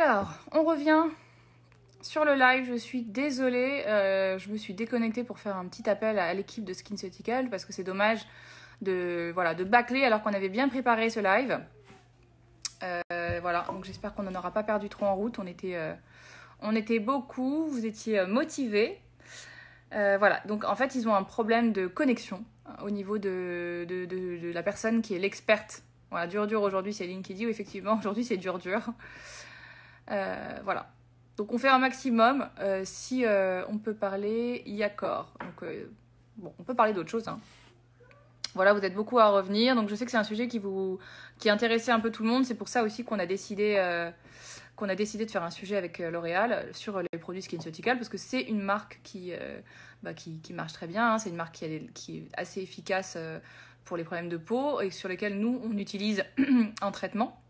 Alors, on revient sur le live. Je suis désolée, je me suis déconnectée pour faire un petit appel à l'équipe de SkinCeutical parce que c'est dommage de bâcler alors qu'on avait bien préparé ce live. Voilà, donc j'espère qu'on n'en aura pas perdu trop en route. On était beaucoup, vous étiez motivés. Voilà, donc en fait, ils ont un problème de connexion au niveau de la personne qui est l'experte. Voilà, dur aujourd'hui, c'est Lynn qui dit, ou effectivement, aujourd'hui, c'est dur. Voilà. Donc on fait un maximum. Si on peut parler, il y a corps. Donc bon, on peut parler d'autre chose. Hein. Voilà, vous êtes beaucoup à revenir. Donc je sais que c'est un sujet qui intéressait un peu tout le monde. C'est pour ça aussi qu'on a décidé de faire un sujet avec L'Oréal sur les produits SkinCeutical parce que c'est une marque qui marche très bien. Hein. C'est une marque qui est assez efficace pour les problèmes de peau et sur lesquels nous on utilise un traitement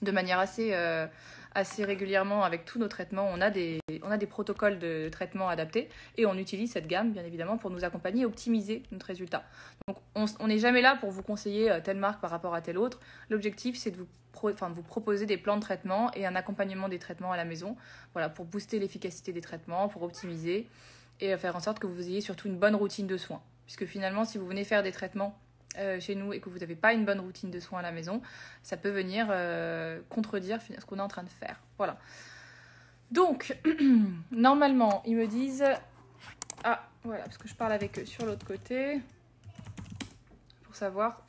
de manière assez régulièrement avec tous nos traitements. On a des protocoles de traitement adaptés et on utilise cette gamme, bien évidemment, pour nous accompagner et optimiser notre résultat. Donc, on n'est jamais là pour vous conseiller telle marque par rapport à telle autre. L'objectif, c'est de vous proposer des plans de traitement et un accompagnement des traitements à la maison, voilà, pour booster l'efficacité des traitements, pour optimiser et faire en sorte que vous ayez surtout une bonne routine de soins. Puisque finalement, si vous venez faire des traitements chez nous et que vous n'avez pas une bonne routine de soins à la maison, ça peut venir contredire ce qu'on est en train de faire. Voilà. Donc, normalement, ils me disent... Ah, voilà, parce que je parle avec eux sur l'autre côté. Pour savoir...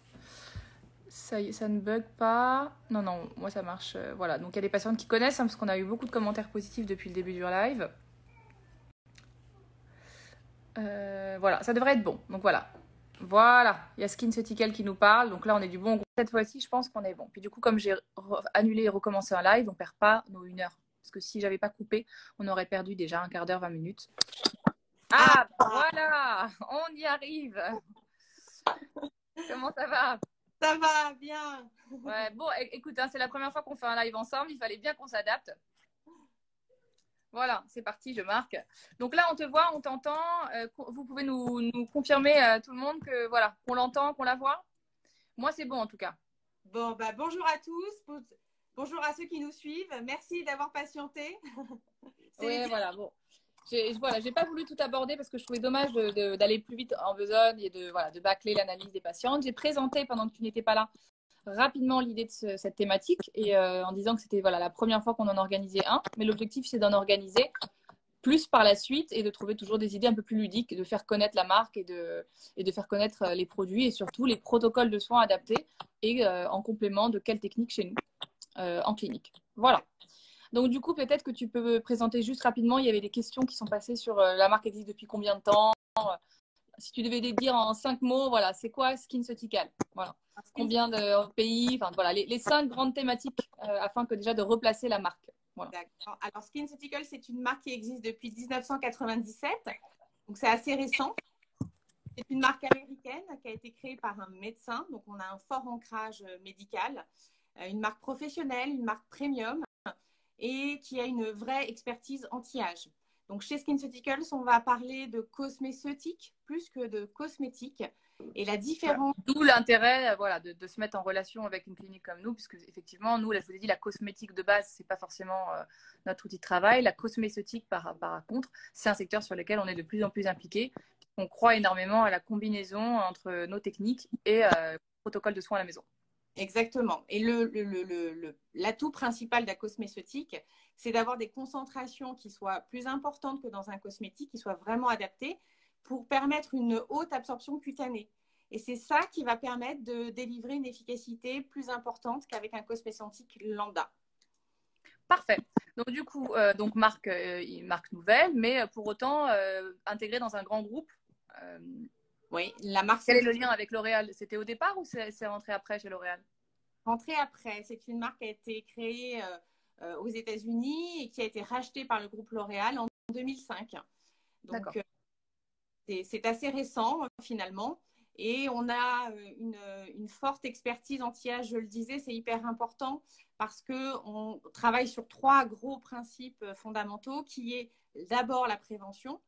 Ça ne bug pas. Non, moi ça marche. Voilà, donc il y a des patientes qui connaissent, hein, parce qu'on a eu beaucoup de commentaires positifs depuis le début du live. Voilà, ça devrait être bon. Donc voilà. Voilà, il y a SkinCeutical qui nous parle. Donc là, on est du bon groupe. Cette fois-ci, je pense qu'on est bon. Puis du coup, comme j'ai annulé et recommencé un live, on perd pas nos 1 heure. Parce que si j'avais pas coupé, on aurait perdu déjà un quart d'heure, 20 minutes. Ah, voilà, on y arrive. Comment ça va? Ça va, bien. Ouais, bon, écoute, hein, c'est la première fois qu'on fait un live ensemble. Il fallait bien qu'on s'adapte. Voilà, c'est parti, je marque. Donc là, on te voit, on t'entend. Vous pouvez nous confirmer, tout le monde, que voilà, qu'on l'entend, qu'on la voit. Moi, c'est bon en tout cas. Bon, bah, bonjour à tous. Bonjour à ceux qui nous suivent. Merci d'avoir patienté. Oui, voilà, bon. J'ai pas voulu tout aborder parce que je trouvais dommage d'aller plus vite en besogne et de bâcler l'analyse des patientes. J'ai présenté pendant que tu n'étais pas là rapidement l'idée de cette thématique et en disant que c'était voilà, la première fois qu'on en organisait un. Mais l'objectif, c'est d'en organiser plus par la suite et de trouver toujours des idées un peu plus ludiques, de faire connaître la marque et de faire connaître les produits et surtout les protocoles de soins adaptés et en complément de quelles techniques chez nous en clinique. Voilà. Donc du coup, peut-être que tu peux présenter juste rapidement, il y avait des questions qui sont passées sur la marque existe depuis combien de temps. Si tu devais les dire en 5 mots, voilà, c'est quoi SkinCeutical? Voilà. Combien de pays? Enfin voilà, les 5 grandes thématiques afin que déjà de replacer la marque. Voilà. D'accord. Alors, SkinCeutical, c'est une marque qui existe depuis 1997. Donc, c'est assez récent. C'est une marque américaine qui a été créée par un médecin. Donc, on a un fort ancrage médical. Une marque professionnelle, une marque premium et qui a une vraie expertise anti-âge. Donc, chez SkinCeuticals, on va parler de cosméceutique plus que de cosmétique. Et la différence. D'où l'intérêt voilà, de se mettre en relation avec une clinique comme nous, puisque effectivement, nous, là, je vous ai dit, la cosmétique de base, c'est pas forcément notre outil de travail. La cosméceutique, par contre, c'est un secteur sur lequel on est de plus en plus impliqué. On croit énormément à la combinaison entre nos techniques et protocole de soins à la maison. Exactement. Et l'atout principal de la cosméceutique, c'est d'avoir des concentrations qui soient plus importantes que dans un cosmétique, qui soient vraiment adaptées pour permettre une haute absorption cutanée. Et c'est ça qui va permettre de délivrer une efficacité plus importante qu'avec un cosmétique lambda. Parfait. Donc du coup, marque nouvelle, mais pour autant intégrée dans un grand groupe. Oui, la marque. Quel est le lien avec L'Oréal? C'était au départ ou c'est rentré après chez L'Oréal? Rentré après. C'est une marque qui a été créée aux États-Unis et qui a été rachetée par le groupe L'Oréal en 2005. Donc, c'est assez récent finalement. Et on a une forte expertise anti-âge, je le disais, c'est hyper important parce qu'on travaille sur 3 gros principes fondamentaux qui est d'abord la prévention,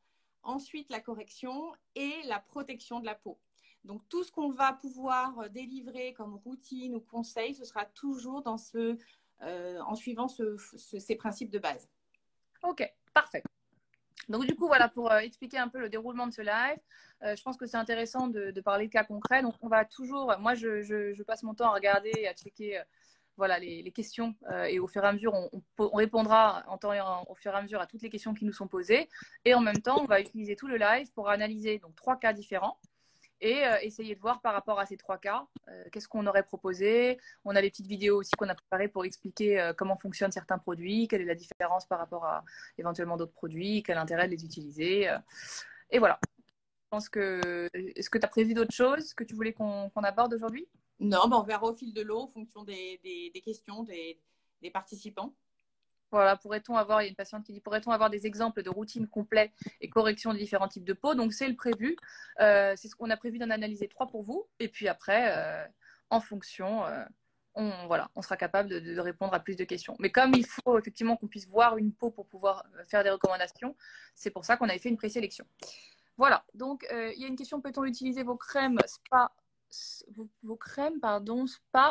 ensuite la correction et la protection de la peau. Donc, tout ce qu'on va pouvoir délivrer comme routine ou conseil, ce sera toujours dans ce en suivant ces principes de base. Ok, parfait. Donc du coup, voilà, pour expliquer un peu le déroulement de ce live, je pense que c'est intéressant de parler de cas concrets. Donc on va toujours, moi je passe mon temps à regarder et à checker voilà, les questions et au fur et à mesure, on répondra au fur et à mesure à toutes les questions qui nous sont posées. Et en même temps, on va utiliser tout le live pour analyser donc 3 cas différents et essayer de voir par rapport à ces 3 cas, qu'est-ce qu'on aurait proposé. On a des petites vidéos aussi qu'on a préparées pour expliquer comment fonctionnent certains produits, quelle est la différence par rapport à éventuellement d'autres produits, quel intérêt de les utiliser. Et voilà. Je pense que... Est-ce que tu as prévu d'autres choses que tu voulais qu'on aborde aujourd'hui? Non, on verra au fil de l'eau en fonction des questions des participants. Voilà, pourrait-on avoir, il y a une patiente qui dit, pourrait-on avoir des exemples de routines complètes et corrections de différents types de peau? Donc, c'est le prévu. C'est ce qu'on a prévu d'en analyser 3 pour vous. Et puis après, en fonction, on sera capable de répondre à plus de questions. Mais comme il faut effectivement qu'on puisse voir une peau pour pouvoir faire des recommandations, c'est pour ça qu'on avait fait une présélection. Voilà, donc il y a une question, peut-on utiliser vos crèmes spa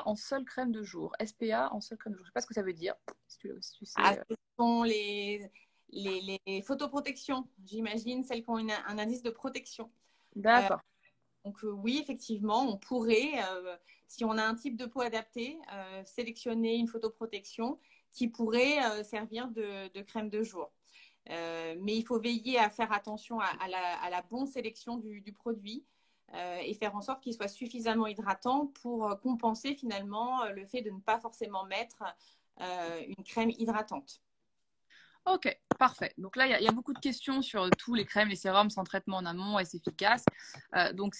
en seule crème de jour? SPA en seule crème de jour. Je ne sais pas ce que ça veut dire. Si tu sais, ce sont les photoprotections, j'imagine, celles qui ont un indice de protection. D'accord. Donc oui, effectivement, on pourrait, si on a un type de peau adapté, sélectionner une photoprotection qui pourrait servir de crème de jour. Mais il faut veiller à faire attention à la bonne sélection du produit et faire en sorte qu'il soit suffisamment hydratant pour compenser finalement le fait de ne pas forcément mettre une crème hydratante. Ok, parfait. Donc là, il y a beaucoup de questions sur tous les crèmes, les sérums sans traitement en amont, est-ce efficace? Donc,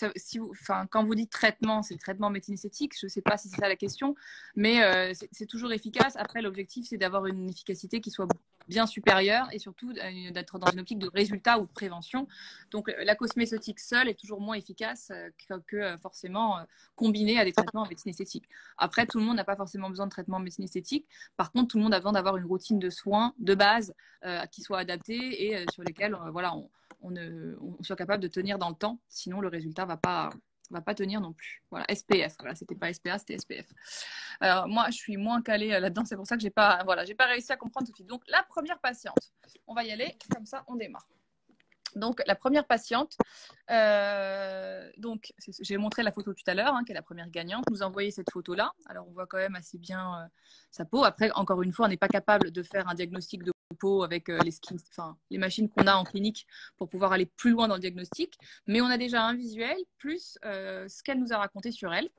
quand vous dites traitement, c'est traitement médecine esthétique. Je ne sais pas si c'est ça la question, mais c'est toujours efficace. Après, l'objectif, c'est d'avoir une efficacité qui soit bien supérieure et surtout d'être dans une optique de résultat ou de prévention. Donc, la cosmétique seule est toujours moins efficace que forcément combinée à des traitements en médecine esthétique. Après, tout le monde n'a pas forcément besoin de traitement en médecine esthétique. Par contre, tout le monde a besoin d'avoir une routine de soins de base qui soient adaptés et sur lesquels on soit capable de tenir dans le temps. Sinon, le résultat va pas tenir non plus. Voilà, SPF. Voilà, c'était pas SPA, c'était SPF. Alors, moi, je suis moins calée là-dedans. C'est pour ça que j'ai pas réussi à comprendre tout de suite. Donc, la première patiente, on va y aller. Comme ça, on démarre. Donc, la première patiente, j'ai montré la photo tout à l'heure, qui est la première gagnante. Nous a envoyé cette photo-là. Alors, on voit quand même assez bien sa peau. Après, encore une fois, on n'est pas capable de faire un diagnostic de peau avec les machines qu'on a en clinique pour pouvoir aller plus loin dans le diagnostic. Mais on a déjà un visuel plus ce qu'elle nous a raconté sur elle.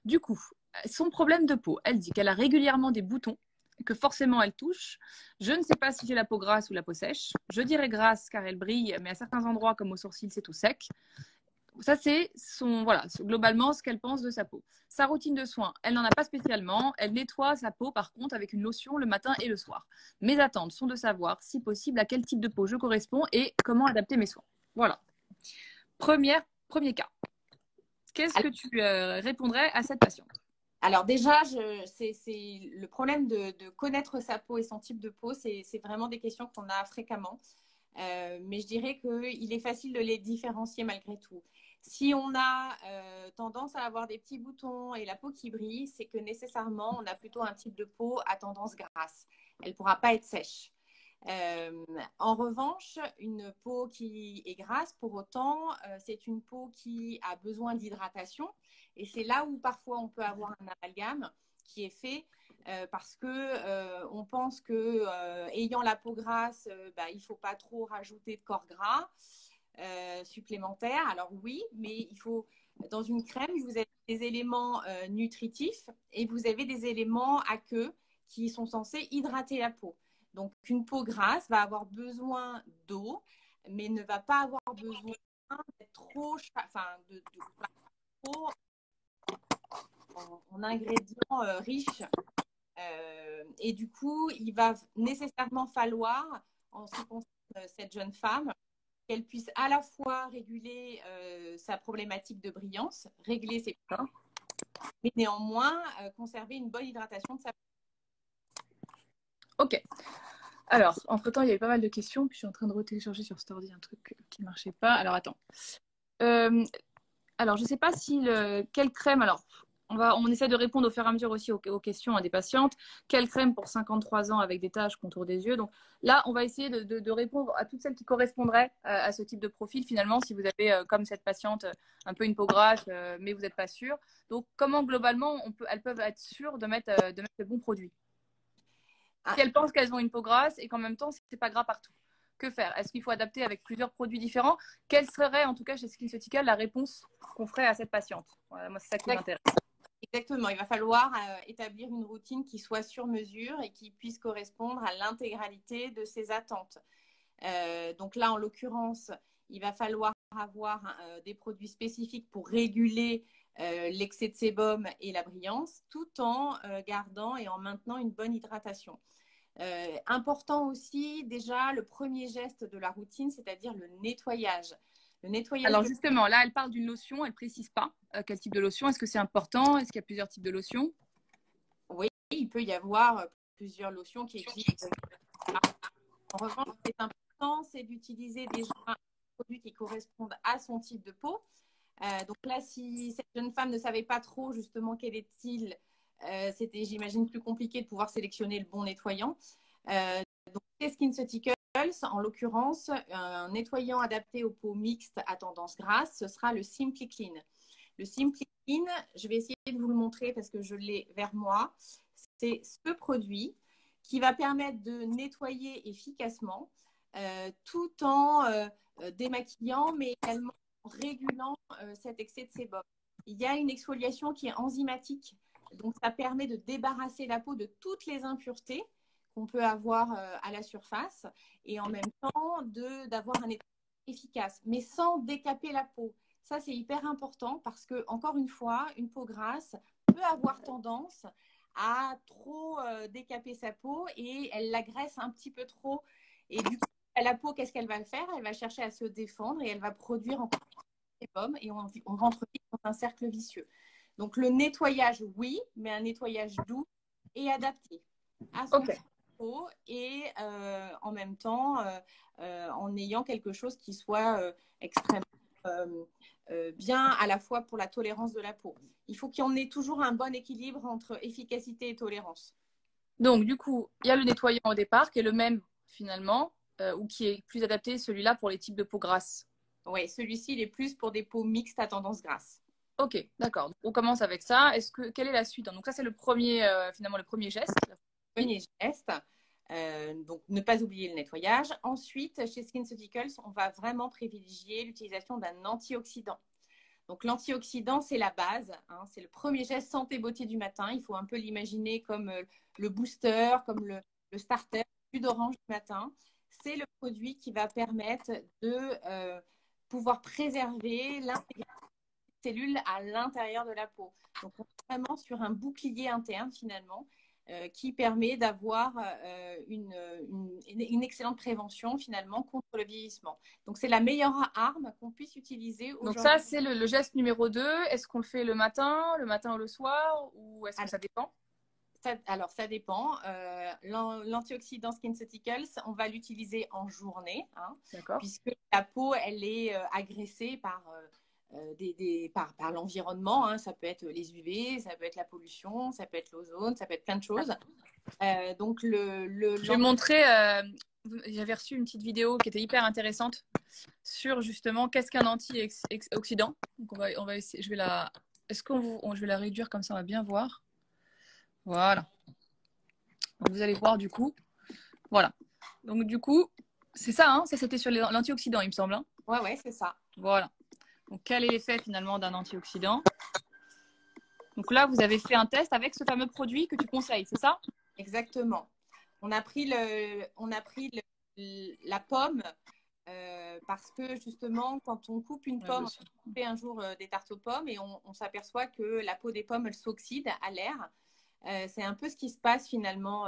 Du coup, son problème de peau, elle dit qu'elle a régulièrement des boutons, que forcément elle touche. Je ne sais pas si j'ai la peau grasse ou la peau sèche. Je dirais grasse car elle brille, mais à certains endroits comme au sourcil, c'est tout sec. Ça, c'est globalement ce qu'elle pense de sa peau. Sa routine de soins, elle n'en a pas spécialement. Elle nettoie sa peau, par contre, avec une lotion le matin et le soir. Mes attentes sont de savoir, si possible, à quel type de peau je corresponds et comment adapter mes soins. Voilà. Premier cas. Qu'est-ce que tu répondrais à cette patiente? Alors déjà, c'est le problème de connaître sa peau et son type de peau, c'est vraiment des questions qu'on a fréquemment. Mais je dirais qu'il est facile de les différencier malgré tout. Si on a tendance à avoir des petits boutons et la peau qui brille, c'est que nécessairement, on a plutôt un type de peau à tendance grasse. Elle ne pourra pas être sèche. En revanche, une peau qui est grasse, pour autant, c'est une peau qui a besoin d'hydratation. Et c'est là où parfois on peut avoir un amalgame qui est fait parce que on pense que ayant la peau grasse, il ne faut pas trop rajouter de corps gras supplémentaires. Alors oui, mais il faut dans une crème, vous avez des éléments nutritifs et vous avez des éléments aqueux qui sont censés hydrater la peau. Donc, une peau grasse va avoir besoin d'eau, mais ne va pas avoir besoin d'être trop, trop en ingrédients riches. Et du coup, il va nécessairement falloir, en ce qui concerne cette jeune femme, qu'elle puisse à la fois réguler sa problématique de brillance, régler ses points, mais néanmoins conserver une bonne hydratation de sa peau. Ok. Alors, entre-temps, il y avait pas mal de questions, puis je suis en train de retélécharger sur cet ordi un truc qui ne marchait pas. Alors, attends. Alors, je ne sais pas si quelle crème... Alors, On essaie de répondre au fur et à mesure aussi aux questions des patientes. Quelle crème pour 53 ans avec des taches contour des yeux? Donc là, on va essayer de répondre à toutes celles qui correspondraient à ce type de profil. Finalement, si vous avez, comme cette patiente, un peu une peau grasse, mais vous n'êtes pas sûr. Donc, comment globalement, elles peuvent être sûres de mettre le bon produit? Si elles pensent qu'elles ont une peau grasse et qu'en même temps, c'est pas gras partout. Que faire? Est-ce qu'il faut adapter avec plusieurs produits différents? Quelle serait, en tout cas, chez SkinCeuticals, la réponse qu'on ferait à cette patiente? Voilà, moi, c'est ça qui m'intéresse. Exactement, il va falloir établir une routine qui soit sur mesure et qui puisse correspondre à l'intégralité de ses attentes. Donc là, en l'occurrence, il va falloir avoir des produits spécifiques pour réguler l'excès de sébum et la brillance, tout en gardant et en maintenant une bonne hydratation. Important aussi, déjà, le premier geste de la routine, c'est-à-dire le nettoyage. Alors justement, là, elle parle d'une lotion, elle ne précise pas quel type de lotion. Est-ce que c'est important? Est-ce qu'il y a plusieurs types de lotions? Oui, il peut y avoir plusieurs lotions qui existent. En revanche, ce qui est important, c'est d'utiliser déjà un produit qui correspondent à son type de peau. Donc là, si cette jeune femme ne savait pas trop justement quel est-il, c'était, j'imagine, plus compliqué de pouvoir sélectionner le bon nettoyant. Donc, c'est SkinCeuticals, en l'occurrence, un nettoyant adapté aux peaux mixtes à tendance grasse, ce sera le Simply Clean. Le Simply Clean, je vais essayer de vous le montrer parce que je l'ai vers moi. C'est ce produit qui va permettre de nettoyer efficacement tout en démaquillant, mais également en régulant cet excès de sébum. Il y a une exfoliation qui est enzymatique, donc ça permet de débarrasser la peau de toutes les impuretés qu'on peut avoir à la surface et en même temps d'avoir un nettoyage efficace, mais sans décaper la peau. Ça, c'est hyper important parce que, encore une fois, une peau grasse peut avoir tendance à trop décaper sa peau et elle l'agresse un petit peu trop. Et du coup, la peau, qu'est-ce qu'elle va faire? Elle va chercher à se défendre et elle va produire encore des pommes et on rentre vite dans un cercle vicieux. Donc, le nettoyage, oui, mais un nettoyage doux et adapté à son peau et en même temps en ayant quelque chose qui soit extrêmement bien à la fois pour la tolérance de la peau. Il faut qu'il y en ait toujours un bon équilibre entre efficacité et tolérance. Donc, du coup, il y a le nettoyant au départ qui est le même finalement ou qui est plus adapté, celui-là, pour les types de peau grasse. Oui, celui-ci, il est plus pour des peaux mixtes à tendance grasse. Ok, d'accord. On commence avec ça. Quelle est la suite? Donc, ça, c'est le premier, finalement, le premier geste. Le premier geste. Donc, ne pas oublier le nettoyage. Ensuite, chez SkinCeuticals, on va vraiment privilégier l'utilisation d'un antioxydant. Donc, l'antioxydant, c'est la base. Hein, c'est le premier geste santé beauté du matin. Il faut un peu l'imaginer comme le booster, comme le starter, jus d'orange du matin. C'est le produit qui va permettre de pouvoir préserver l'intégrité des cellules à l'intérieur de la peau. Donc, on est vraiment sur un bouclier interne, finalement, qui permet d'avoir une excellente prévention finalement contre le vieillissement. Donc c'est la meilleure arme qu'on puisse utiliser aujourd'hui. Donc ça c'est le geste numéro 2. Est-ce qu'on le fait le matin ou le soir ou est-ce que ça dépend? Alors ça dépend. L'antioxydant SkinCeuticals, on va l'utiliser en journée, hein, puisque la peau elle est agressée par par l'environnement, hein. Ça peut être les UV, ça peut être la pollution, ça peut être l'ozone, ça peut être plein de choses. Donc je vais montrer, j'avais reçu une petite vidéo qui était hyper intéressante sur justement qu'est-ce qu'un antioxydant. Donc on va essayer, je vais la réduire comme ça, on va bien voir. Voilà. Donc vous allez voir du coup. Voilà. Donc du coup, c'est ça, hein, ça c'était sur l'antioxydant, il me semble. Hein. Ouais, c'est ça. Voilà. Donc, quel est l'effet finalement d'un antioxydant? Donc là, vous avez fait un test avec ce fameux produit que tu conseilles, c'est ça? Exactement. On a pris la pomme parce que justement, quand on coupe une pomme, on fait un jour des tartes aux pommes et on s'aperçoit que la peau des pommes, elle s'oxyde à l'air. C'est un peu ce qui se passe finalement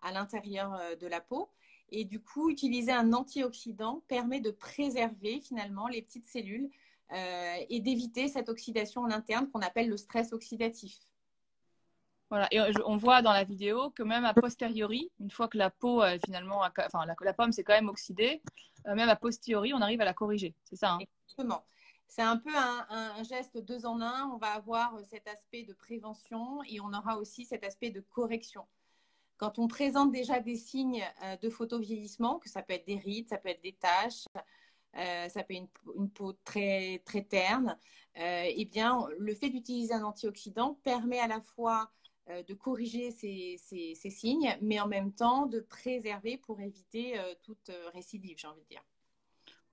à l'intérieur de la peau. Et du coup, utiliser un antioxydant permet de préserver finalement les petites cellules et d'éviter cette oxydation en interne qu'on appelle le stress oxydatif. Voilà, et on voit dans la vidéo que même a posteriori, une fois que la peau finalement, enfin la pomme s'est quand même oxydée, même a posteriori, on arrive à la corriger, c'est ça, hein? Exactement. c'est un peu un geste 2 en 1. On va avoir cet aspect de prévention et on aura aussi cet aspect de correction. Quand on présente déjà des signes de photovieillissement, que ça peut être des rides, ça peut être des taches, ça peut être une peau très, très terne, eh bien, le fait d'utiliser un antioxydant permet à la fois de corriger ces signes, mais en même temps de préserver pour éviter toute récidive, j'ai envie de dire.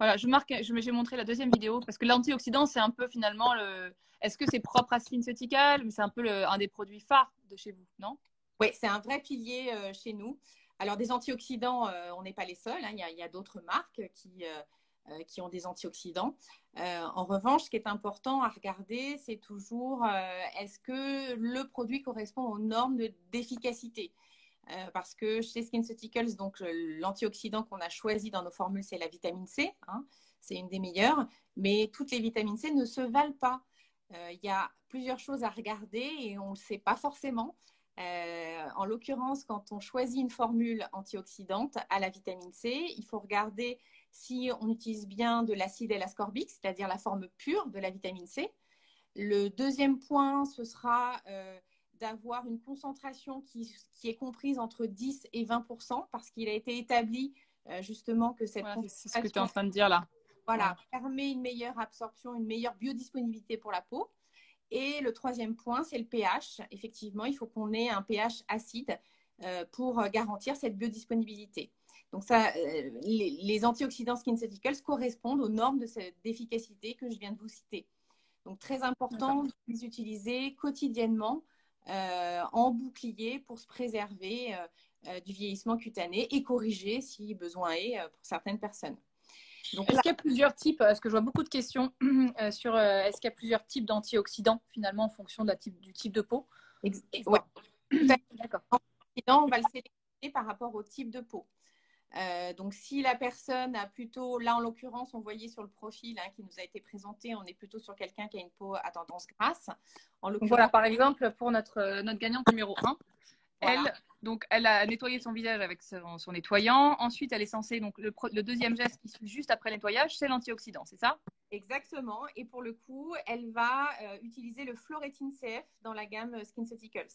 Voilà, j'ai montré la deuxième vidéo parce que l'antioxydant, c'est un peu finalement le. Est-ce que c'est propre à SkinCeutical, mais c'est un peu un des produits phares de chez vous, non? Oui, c'est un vrai pilier chez nous. Alors, des antioxydants, on n'est pas les seuls, hein. Il y a d'autres marques qui ont des antioxydants. En revanche, ce qui est important à regarder, c'est toujours est-ce que le produit correspond aux normes d'efficacité. Parce que chez SkinCeuticals, donc l'antioxydant qu'on a choisi dans nos formules, c'est la vitamine C. Hein, c'est une des meilleures. Mais toutes les vitamines C ne se valent pas. Il y a plusieurs choses à regarder et on ne le sait pas forcément. En l'occurrence, quand on choisit une formule antioxydante à la vitamine C, il faut regarder si on utilise bien de l'acide L-ascorbique, c'est-à-dire la forme pure de la vitamine C. Le deuxième point, ce sera d'avoir une concentration qui est comprise entre 10 et 20%, parce qu'il a été établi justement que cette Voilà, c'est ce que tu es concentration en train de dire là. voilà, permet une meilleure absorption, une meilleure biodisponibilité pour la peau. Et le troisième point, c'est le pH. Effectivement, il faut qu'on ait un pH acide pour garantir cette biodisponibilité. Donc ça, les antioxydants SkinCeuticals correspondent aux normes d'efficacité que je viens de vous citer. Donc très important de les utiliser quotidiennement en bouclier pour se préserver du vieillissement cutané et corriger si besoin est pour certaines personnes. Donc, est-ce qu'il y a plusieurs types, parce que je vois beaucoup de questions sur est-ce qu'il y a plusieurs types d'antioxydants finalement en fonction du type de peau? Ouais. D'accord. On va le sélectionner par rapport au type de peau. Donc, si la personne a plutôt, là en l'occurrence, on voyait sur le profil qui nous a été présenté, on est plutôt sur quelqu'un qui a une peau à tendance grasse. Voilà, par exemple, pour notre gagnante numéro 1, voilà. elle a nettoyé son visage avec son nettoyant. Ensuite, elle est censée, donc le deuxième geste qui suit juste après le nettoyage, c'est l'antioxydant, c'est ça? Exactement. Et pour le coup, elle va utiliser le Florétine CF dans la gamme SkinCeuticals.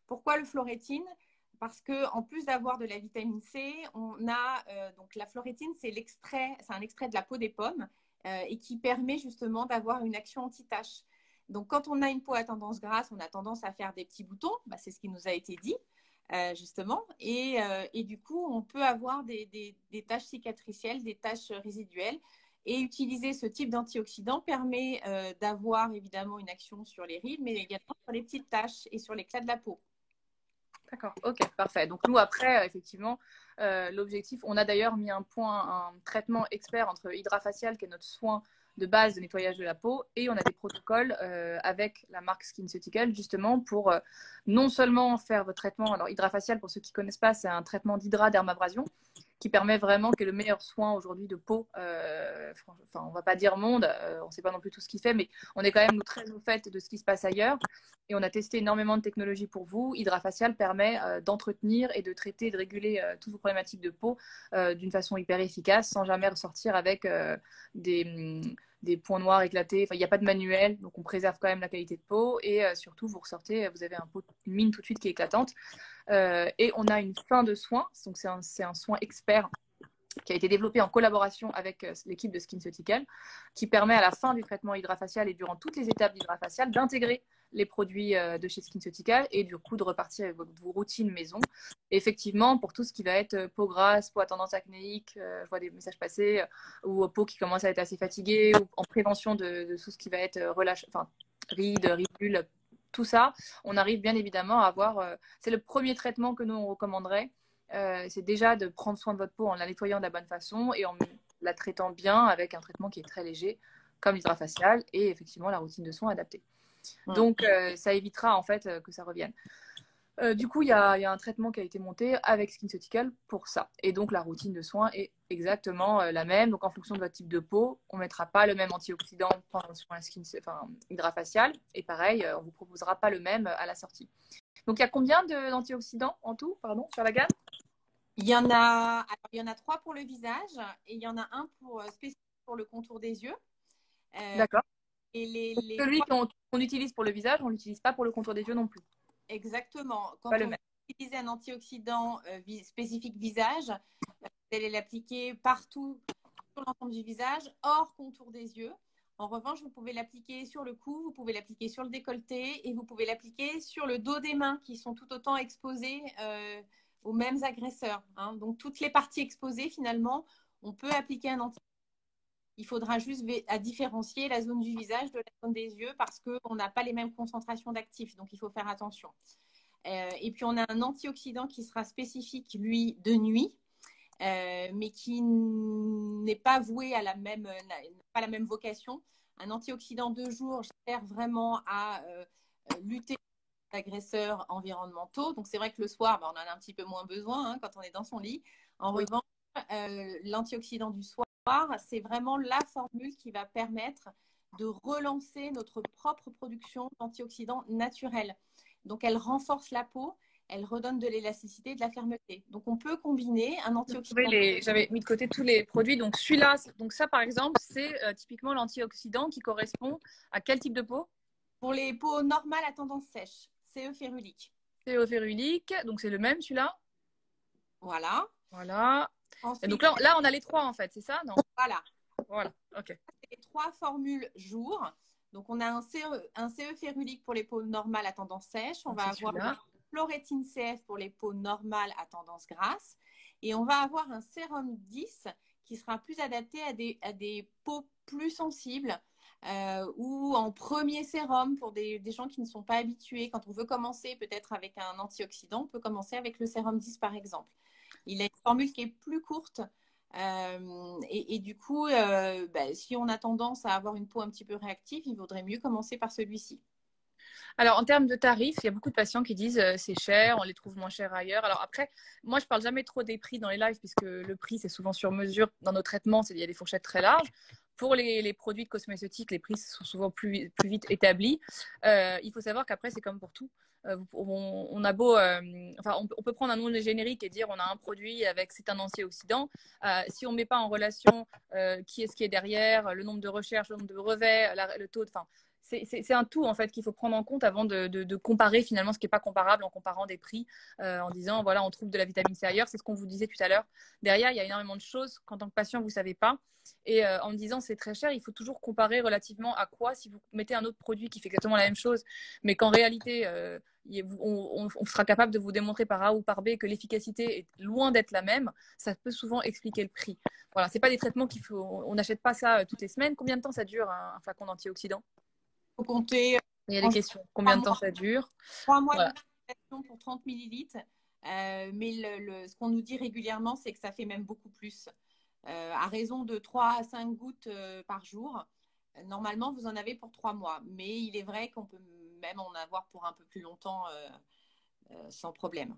Pourquoi le Florétine? Parce que en plus d'avoir de la vitamine C, on a donc la Florétine, c'est un extrait de la peau des pommes et qui permet justement d'avoir une action anti-tache. Donc, quand on a une peau à tendance grasse, on a tendance à faire des petits boutons. Bah, c'est ce qui nous a été dit. Justement, et du coup, on peut avoir des taches cicatricielles, des taches résiduelles. Et utiliser ce type d'antioxydant permet d'avoir évidemment une action sur les rides, mais également sur les petites taches et sur l'éclat de la peau. D'accord, ok, parfait. Donc nous, après, effectivement, l'objectif, on a d'ailleurs mis un traitement expert entre Hydra Facial, qui est notre soin de base de nettoyage de la peau, et on a des protocoles avec la marque SkinCeutical, justement, pour non seulement faire votre traitement. Alors, Hydra Facial, pour ceux qui ne connaissent pas, c'est un traitement d'hydradermabrasion qui permet vraiment que le meilleur soin aujourd'hui de peau, enfin, on va pas dire monde, on ne sait pas non plus tout ce qu'il fait, mais on est quand même nous très au fait de ce qui se passe ailleurs. Et on a testé énormément de technologies pour vous. Hydra Facial permet d'entretenir et de traiter et de réguler toutes vos problématiques de peau d'une façon hyper efficace, sans jamais ressortir avec des points noirs éclatés. Enfin, il n'y a pas de manuel, donc on préserve quand même la qualité de peau. Et surtout, vous ressortez, vous avez une mine tout de suite qui est éclatante. Et on a une fin de soin, donc c'est un soin expert qui a été développé en collaboration avec l'équipe de SkinCeutical, qui permet à la fin du traitement hydrafacial et durant toutes les étapes d'hydrafacial d'intégrer les produits de chez SkinCeutical et du coup de repartir avec vos routines maison. Et effectivement, pour tout ce qui va être peau grasse, peau à tendance acnéique, je vois des messages passer, ou peau qui commence à être assez fatiguée, ou en prévention de tout ce qui va être rides, ridules, tout ça, on arrive bien évidemment à avoir. C'est le premier traitement que nous on recommanderait. C'est déjà de prendre soin de votre peau en la nettoyant de la bonne façon et en la traitant bien avec un traitement qui est très léger, comme l'hydrafacial et effectivement la routine de soins adaptée. Donc, ça évitera en fait que ça revienne. Du coup, il y a un traitement qui a été monté avec SkinCeutical pour ça. Et donc, la routine de soins est exactement la même. Donc, en fonction de votre type de peau, on ne mettra pas le même antioxydant pendant le soin hydrafacial. Et pareil, on ne vous proposera pas le même à la sortie. Donc, il y a combien d'antioxydants en tout, pardon, sur la gamme? Il y en a 3 pour le visage et il y en a un spécifique pour le contour des yeux. D'accord. Et Celui qu'on utilise pour le visage, on ne l'utilise pas pour le contour des yeux non plus. Exactement. Quand Pas le on même. utilise un antioxydant spécifique visage, vous allez l'appliquer partout sur l'ensemble du visage, hors contour des yeux. En revanche, vous pouvez l'appliquer sur le cou, vous pouvez l'appliquer sur le décolleté et vous pouvez l'appliquer sur le dos des mains qui sont tout autant exposées aux mêmes agresseurs. Hein. Donc, toutes les parties exposées, finalement, on peut appliquer un antioxydant. Il faudra juste à différencier la zone du visage de la zone des yeux parce qu'on n'a pas les mêmes concentrations d'actifs. Donc, il faut faire attention. Et puis, on a un antioxydant qui sera spécifique, lui, de nuit, mais qui n'est pas voué à n'a pas la même vocation. Un antioxydant de jour sert vraiment à lutter contre les agresseurs environnementaux. Donc, c'est vrai que le soir, on en a un petit peu moins besoin hein, quand on est dans son lit. En revanche, l'antioxydant du soir, c'est vraiment la formule qui va permettre de relancer notre propre production d'antioxydants naturels. Donc, elle renforce la peau, elle redonne de l'élasticité et de la fermeté. Donc, on peut combiner un antioxydant. J'avais mis de côté tous les produits. Donc, celui-là, donc ça, par exemple, c'est typiquement l'antioxydant qui correspond à quel type de peau? Pour les peaux normales à tendance sèche, CE férulique. CE férulique. Donc, c'est le même, celui-là. Voilà. Voilà. Ensuite, et donc là, on a les trois, en fait, c'est ça? Non. Voilà. Voilà, ok. C'est les trois formules jour. Donc, on a un CE férulique pour les peaux normales à tendance sèche. On va avoir le Florétine CF pour les peaux normales à tendance grasse. Et on va avoir un sérum 10 qui sera plus adapté à des peaux plus sensibles ou en premier sérum pour des gens qui ne sont pas habitués. Quand on veut commencer peut-être avec un antioxydant, on peut commencer avec le sérum 10 par exemple. Il a une formule qui est plus courte. Et du coup, si on a tendance à avoir une peau un petit peu réactive, il vaudrait mieux commencer par celui-ci. Alors, en termes de tarifs, il y a beaucoup de patients qui disent c'est cher, on les trouve moins chers ailleurs. Alors après, moi, je parle jamais trop des prix dans les lives puisque le prix, c'est souvent sur mesure. Dans nos traitements, il y a des fourchettes très larges. Pour les produits de cosmétiques, les prix sont souvent plus vite établis. Il faut savoir qu'après, c'est comme pour tout. On a beau, on peut prendre un nom générique et dire on a un produit avec c'est un antioxydant. Si on ne met pas en relation qui est ce qui est derrière, le nombre de recherches, le nombre de brevets, le taux, c'est un tout en fait qu'il faut prendre en compte avant de comparer finalement ce qui n'est pas comparable en comparant des prix en disant voilà on trouve de la vitamine C ailleurs, c'est ce qu'on vous disait tout à l'heure. Derrière il y a énormément de choses qu'en tant que patient vous ne savez pas et en me disant c'est très cher, il faut toujours comparer relativement à quoi si vous mettez un autre produit qui fait exactement la même chose mais qu'en réalité on sera capable de vous démontrer par A ou par B que l'efficacité est loin d'être la même, ça peut souvent expliquer le prix. Voilà, c'est pas des traitements on n'achète pas ça toutes les semaines. Combien de temps ça dure un flacon d'antioxydant? Il faut compter. Il y a des questions. Combien de temps ça dure? 3 mois voilà. d'utilisation pour 30 millilitres. Mais ce qu'on nous dit régulièrement, c'est que ça fait même beaucoup plus. À raison de 3 à 5 gouttes par jour. Normalement, vous en avez pour 3 mois. Mais il est vrai qu'on peut même en avoir pour un peu plus longtemps sans problème.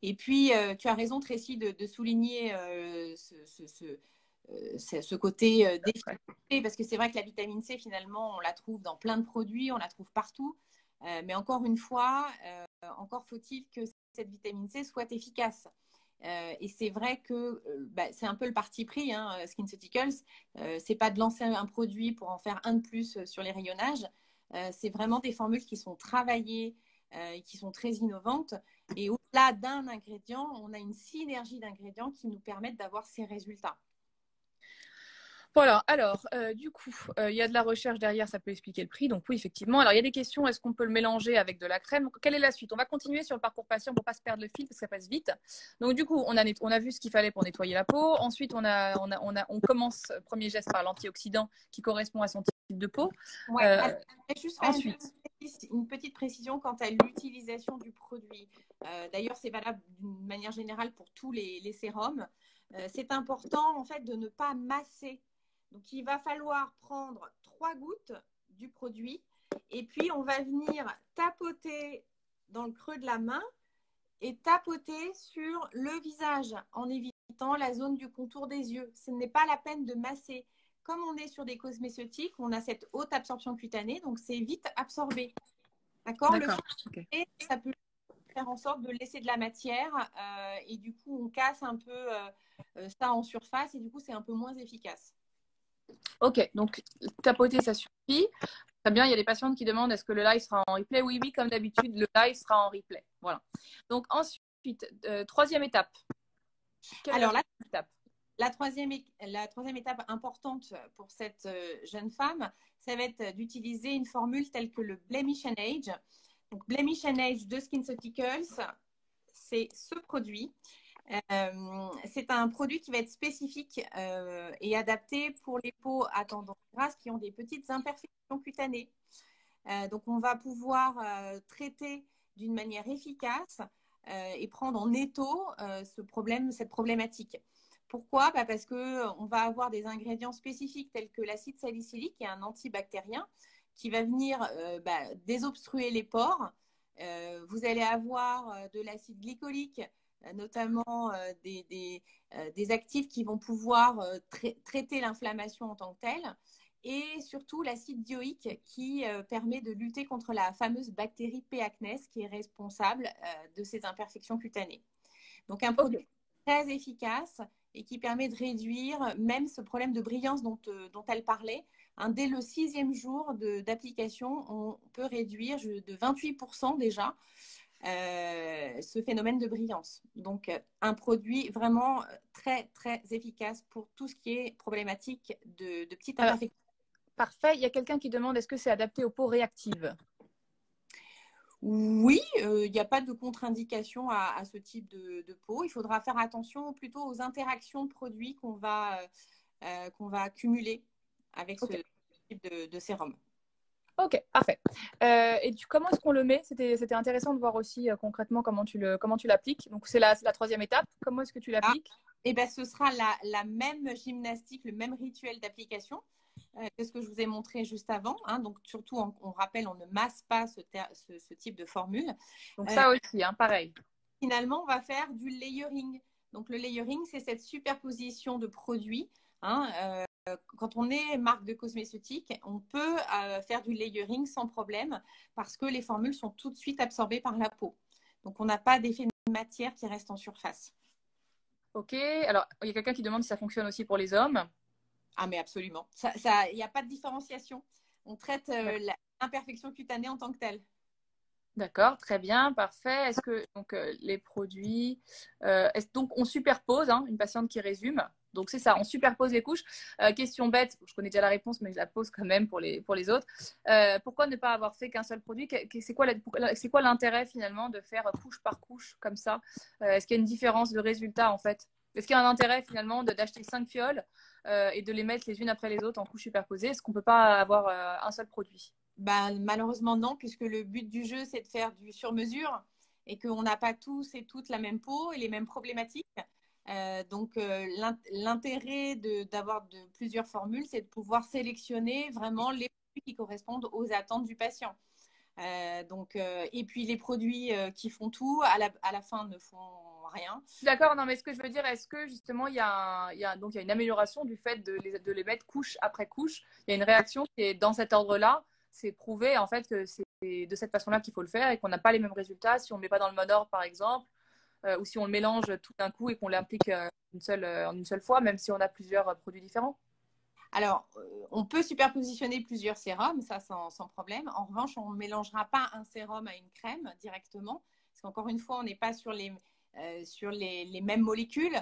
Et puis, tu as raison, Tracy, de souligner ce côté d'efficacité, parce que c'est vrai que la vitamine C, finalement, on la trouve dans plein de produits, on la trouve partout. Mais encore une fois, encore faut-il que cette vitamine C soit efficace. Et c'est vrai que c'est un peu le parti pris, hein, SkinCeuticals. C'est pas de lancer un produit pour en faire un de plus sur les rayonnages. C'est vraiment des formules qui sont travaillées et qui sont très innovantes. Et au-delà d'un ingrédient, on a une synergie d'ingrédients qui nous permettent d'avoir ces résultats. Voilà, alors du coup, il y a de la recherche derrière, ça peut expliquer le prix. Donc oui, effectivement. Alors il y a des questions, est-ce qu'on peut le mélanger avec de la crème? Donc, quelle est la suite? On va continuer sur le parcours patient pour ne pas se perdre le fil parce que ça passe vite. Donc du coup, on a vu ce qu'il fallait pour nettoyer la peau. Ensuite, on commence, premier geste, par l'antioxydant qui correspond à son type de peau. Ouais, juste ensuite, une petite précision quant à l'utilisation du produit. D'ailleurs, c'est valable d'une manière générale pour tous les sérums. C'est important en fait de ne pas masser. Donc, il va falloir prendre 3 gouttes du produit et puis on va venir tapoter dans le creux de la main et tapoter sur le visage en évitant la zone du contour des yeux. Ce n'est pas la peine de masser. Comme on est sur des cosmétiques, on a cette haute absorption cutanée, donc c'est vite absorbé. D'accord. Et ça peut faire en sorte de laisser de la matière et du coup, on casse un peu ça en surface et du coup, c'est un peu moins efficace. Ok, donc tapoter, ça suffit. Très bien, il y a des patientes qui demandent est-ce que le live sera en replay? Oui, oui, comme d'habitude, le live sera en replay. Voilà. Donc ensuite, troisième étape. Quelle est la Alors, troisième étape? la troisième étape importante pour cette jeune femme, ça va être d'utiliser une formule telle que le Blemish and Age. Donc, Blemish and Age de SkinCeuticals, c'est ce produit. C'est un produit qui va être spécifique et adapté pour les peaux à tendance grasse qui ont des petites imperfections cutanées. Donc, on va pouvoir traiter d'une manière efficace et prendre en étau cette problématique. Pourquoi? Parce qu'on va avoir des ingrédients spécifiques tels que l'acide salicylique, qui est un antibactérien, qui va venir désobstruer les pores. Vous allez avoir de l'acide glycolique, notamment des actifs qui vont pouvoir traiter l'inflammation en tant que telle. Et surtout l'acide dioïque qui permet de lutter contre la fameuse bactérie P. acnes qui est responsable de ces imperfections cutanées. Donc un produit très efficace et qui permet de réduire même ce problème de brillance dont elle parlait. Dès le 6e jour d'application, on peut réduire de 28% déjà ce phénomène de brillance. Donc un produit vraiment très très efficace pour tout ce qui est problématique de petites imperfections. Parfait. Il y a quelqu'un qui demande est-ce que c'est adapté aux peaux réactives? Oui, il n'y a pas de contre-indication à ce type de peau. Il faudra faire attention plutôt aux interactions de produits qu'on va accumuler avec ce type de sérum. Ok, parfait. Et comment est-ce qu'on le met? C'était intéressant de voir aussi concrètement comment tu l'appliques. Donc, c'est la troisième étape. Comment est-ce que tu l'appliques? Ce sera la même gymnastique, le même rituel d'application que ce que je vous ai montré juste avant. Donc, surtout, on rappelle, on ne masse pas ce type de formule. Donc, ça aussi, pareil. Finalement, on va faire du layering. Donc, le layering, c'est cette superposition de produits. Quand on est marque de cosmétiques, on peut faire du layering sans problème parce que les formules sont tout de suite absorbées par la peau. Donc, on n'a pas d'effet de matière qui reste en surface. Ok, alors il y a quelqu'un qui demande si ça fonctionne aussi pour les hommes. Ah, mais absolument. Il n'y a pas de différenciation. On traite l'imperfection cutanée en tant que telle. D'accord, très bien, parfait. Est-ce que donc, les produits, donc on superpose, une patiente qui résume. Donc c'est ça, on superpose les couches. Question bête, je connais déjà la réponse, mais je la pose quand même pour les autres. Pourquoi ne pas avoir fait qu'un seul produit? C'est quoi l'intérêt finalement de faire couche par couche comme ça? Est-ce qu'il y a une différence de résultat en fait? Est-ce qu'il y a un intérêt finalement d'acheter 5 fioles et de les mettre les unes après les autres en couches superposées? Est-ce qu'on ne peut pas avoir un seul produit? Malheureusement, non, puisque le but du jeu, c'est de faire du sur-mesure et qu'on n'a pas tous et toutes la même peau et les mêmes problématiques. L'intérêt d'avoir plusieurs formules, c'est de pouvoir sélectionner vraiment les produits qui correspondent aux attentes du patient. Et puis les produits qui font tout, à la fin, ne font rien. D'accord, non, mais ce que je veux dire, est-ce que justement il y a une amélioration du fait de les mettre couche après couche? Il y a une réaction qui est dans cet ordre-là. C'est prouvé en fait que c'est de cette façon-là qu'il faut le faire et qu'on n'a pas les mêmes résultats si on ne le met pas dans le bon ordre par exemple, ou si on le mélange tout d'un coup et qu'on l'implique en une seule fois, même si on a plusieurs produits différents. Alors, on peut superpositionner plusieurs sérums, ça sans problème. En revanche, on ne mélangera pas un sérum à une crème directement, parce qu'encore une fois, on n'est pas sur les mêmes molécules.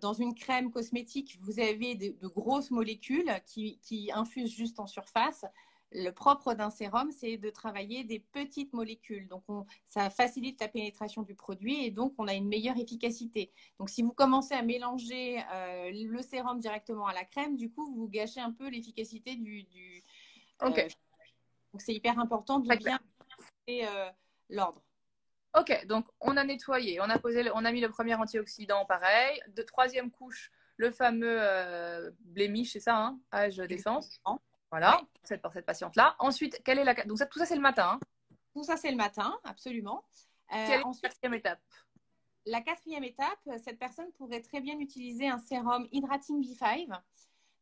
Dans une crème cosmétique, vous avez de grosses molécules qui infusent juste en surface. Le propre d'un sérum, c'est de travailler des petites molécules. Donc, ça facilite la pénétration du produit et donc on a une meilleure efficacité. Donc, si vous commencez à mélanger le sérum directement à la crème, du coup, vous gâchez un peu l'efficacité Ok. Donc, c'est hyper important de bien faire l'ordre. Ok, donc on a nettoyé, on a mis le premier antioxydant, pareil. De troisième couche, le fameux Blemish, c'est ça, âge défense. Voilà, ouais. Pour cette patiente-là. Ensuite, quelle est donc tout ça c'est le matin. Tout ça c'est le matin, absolument. Quelle est la quatrième étape? La quatrième étape, cette personne pourrait très bien utiliser un sérum Hydrating B5.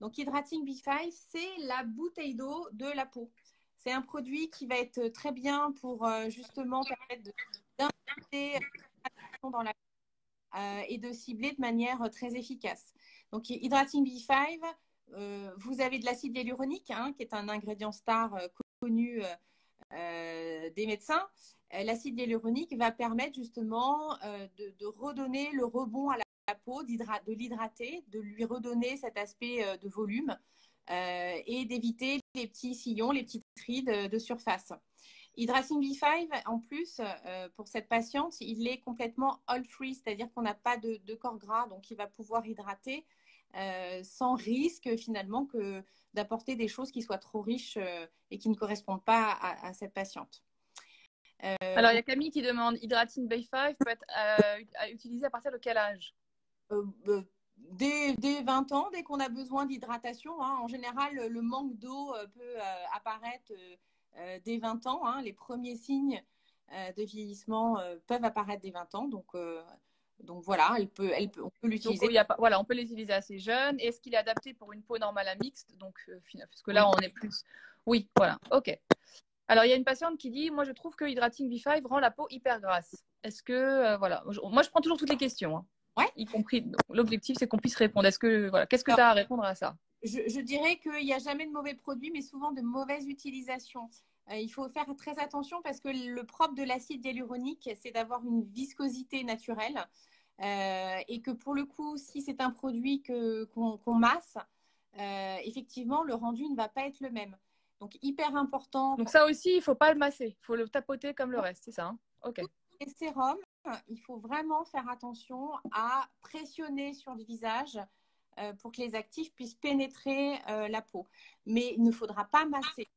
Donc Hydrating B5, c'est la bouteille d'eau de la peau. C'est un produit qui va être très bien pour justement permettre d'injecter dans la et de cibler de manière très efficace. Donc Hydrating B5, vous avez de l'acide hyaluronique, hein, qui est un ingrédient star connu des médecins. L'acide hyaluronique va permettre justement de redonner le rebond à la peau, de l'hydrater, de lui redonner cet aspect de volume et d'éviter les petits sillons, les petites rides de surface. Hydrating B5, en plus, pour cette patiente, il est complètement oil-free, c'est-à-dire qu'on n'a pas de corps gras, donc il va pouvoir hydrater sans risque finalement que d'apporter des choses qui soient trop riches et qui ne correspondent pas à cette patiente. Alors, il y a Camille qui demande Hydrating B5 peut être utilisé à partir de quel âge? Dès 20 ans, dès qu'on a besoin d'hydratation. Hein. En général, le manque d'eau peut apparaître dès 20 ans. Hein. Les premiers signes de vieillissement peuvent apparaître dès 20 ans. Donc voilà, on peut l'utiliser. Voilà, on peut l'utiliser assez jeune. Est-ce qu'il est adapté pour une peau normale à mixte? Donc, parce que là, on est plus. Oui, voilà, ok. Alors, il y a une patiente qui dit, moi, je trouve que Hydrating B5 rend la peau hyper grasse. Est-ce que, voilà, moi, je prends toujours toutes les questions, hein, ouais. Y compris. L'objectif, c'est qu'on puisse répondre. Est-ce que, voilà, qu'est-ce que tu as à répondre à ça? Je dirais qu'il n'y a jamais de mauvais produits, mais souvent de mauvaise utilisation. Il faut faire très attention parce que le propre de l'acide hyaluronique, c'est d'avoir une viscosité naturelle. Et que pour le coup, si c'est un produit qu'on masse, effectivement, le rendu ne va pas être le même. Donc, hyper important. Donc, ça aussi, il ne faut pas le masser. Il faut le tapoter comme le reste, c'est ça, hein? Ok. Les sérums, il faut vraiment faire attention à pressionner sur le visage pour que les actifs puissent pénétrer la peau. Mais il ne faudra pas masser.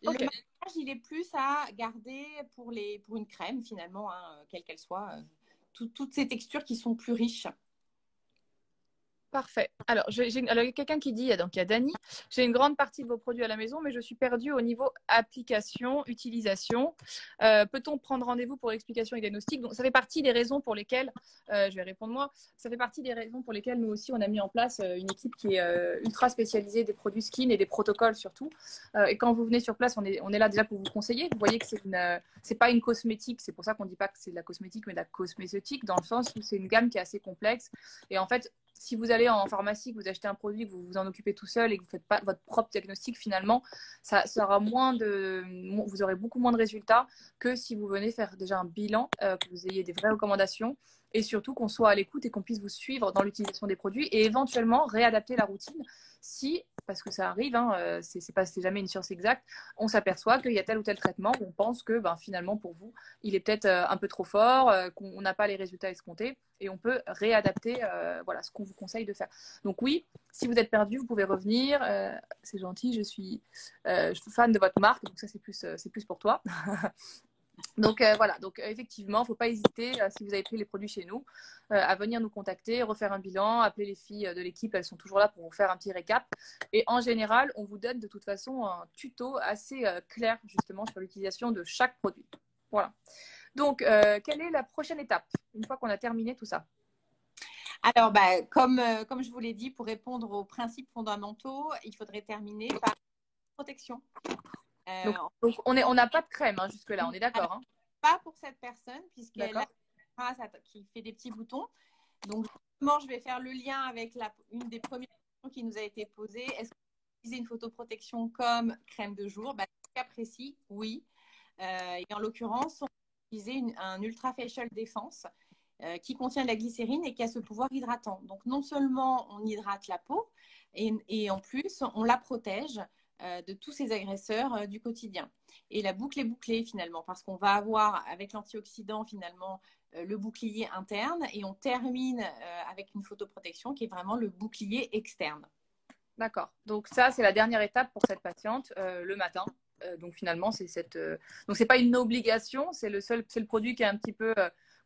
Okay. Le massage, il est plus à garder pour une crème, finalement, hein, quelle qu'elle soit. Toutes ces textures qui sont plus riches. Parfait. Alors, il y a quelqu'un qui dit, donc il y a Dani, j'ai une grande partie de vos produits à la maison, mais je suis perdue au niveau application, utilisation. Peut-on prendre rendez-vous pour explication et diagnostic? Donc, ça fait partie des raisons pour lesquelles, je vais répondre moi, ça fait partie des raisons pour lesquelles nous aussi, on a mis en place une équipe qui est ultra spécialisée des produits skin et des protocoles surtout. Et quand vous venez sur place, on est là déjà pour vous conseiller. Vous voyez que c'est pas une cosmétique, c'est pour ça qu'on dit pas que c'est de la cosmétique, mais de la cosmétique, dans le sens où c'est une gamme qui est assez complexe. Et en fait, si vous allez en pharmacie, que vous achetez un produit, que vous vous en occupez tout seul et que vous ne faites pas votre propre diagnostic, finalement, ça aura vous aurez beaucoup moins de résultats que si vous venez faire déjà un bilan, que vous ayez des vraies recommandations et surtout qu'on soit à l'écoute et qu'on puisse vous suivre dans l'utilisation des produits et éventuellement réadapter la routine si, parce que ça arrive, hein, c'est jamais une science exacte, on s'aperçoit qu'il y a tel ou tel traitement, on pense que finalement pour vous, il est peut-être un peu trop fort, qu'on n'a pas les résultats escomptés et on peut réadapter ce qu'on vous conseille de faire. Donc oui, si vous êtes perdu, vous pouvez revenir. C'est gentil, je suis fan de votre marque, donc ça c'est plus pour toi. Donc voilà, donc effectivement, il ne faut pas hésiter, si vous avez pris les produits chez nous, à venir nous contacter, refaire un bilan, appeler les filles de l'équipe, elles sont toujours là pour vous faire un petit récap. Et en général, on vous donne de toute façon un tuto assez clair justement sur l'utilisation de chaque produit. Voilà. Donc, quelle est la prochaine étape une fois qu'on a terminé tout ça? Alors, comme je vous l'ai dit, pour répondre aux principes fondamentaux, il faudrait terminer par protection. Donc on n'a pas de crème jusque-là, on est d'accord, hein? Pas pour cette personne, puisqu'elle a une trace qui fait des petits boutons. Donc, justement, je vais faire le lien avec une des premières questions qui nous a été posée. Est-ce que vous utilisez une photoprotection comme crème de jour? Dans ce cas précis, oui. Et en l'occurrence, on utilise un Ultra Facial Défense qui contient de la glycérine et qui a ce pouvoir hydratant. Donc, non seulement on hydrate la peau, et en plus, on la protège de tous ces agresseurs du quotidien. Et la boucle est bouclée finalement, parce qu'on va avoir avec l'antioxydant finalement le bouclier interne et on termine avec une photoprotection qui est vraiment le bouclier externe. D'accord. Donc ça, c'est la dernière étape pour cette patiente le matin. Donc finalement, donc c'est pas une obligation, c'est le produit qui est un petit peu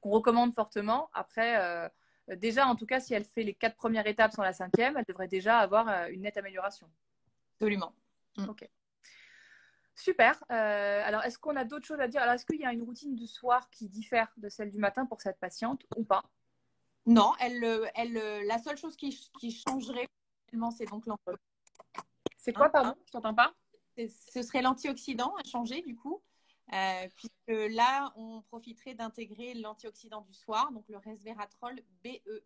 qu'on recommande fortement. Après, déjà, en tout cas, si elle fait les 4 premières étapes sans la 5e, elle devrait déjà avoir une nette amélioration. Absolument. Ok. Super. Alors, est-ce qu'on a d'autres choses à dire? Alors, est-ce qu'il y a une routine du soir qui diffère de celle du matin pour cette patiente ou pas? Non, la seule chose qui changerait, c'est donc l'antioxydant. C'est quoi, pardon? Je t'entends pas. Ce serait l'antioxydant à changer du coup, puisque là, on profiterait d'intégrer l'antioxydant du soir, donc le resveratrol BE.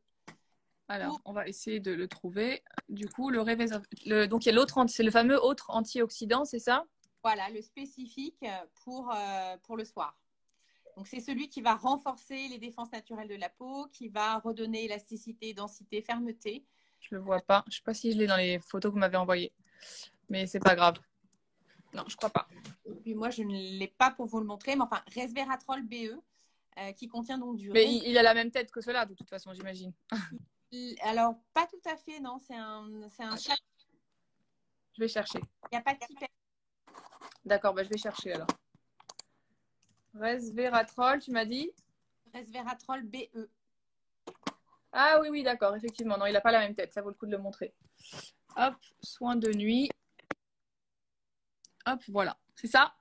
Alors, on va essayer de le trouver. Du coup, donc il y a l'autre, c'est le fameux autre antioxydant, c'est ça? Voilà, le spécifique pour le soir. Donc, c'est celui qui va renforcer les défenses naturelles de la peau, qui va redonner élasticité, densité, fermeté. Je le vois pas. Je sais pas si je l'ai dans les photos que vous m'avez envoyées, mais c'est pas grave. Non, je crois pas. Et puis moi, je ne l'ai pas pour vous le montrer, mais enfin, resveratrol BE, qui contient donc du... Mais il a la même tête que cela, de toute façon, j'imagine. Alors, pas tout à fait, non. C'est un chat. Je vais chercher. Il n'y a pas de pipette. D'accord, bah, je vais chercher alors. Resveratrol, tu m'as dit? Resveratrol BE. Ah oui, oui, d'accord, effectivement. Non, il n'a pas la même tête, ça vaut le coup de le montrer. Hop, soin de nuit. Hop, voilà. C'est ça?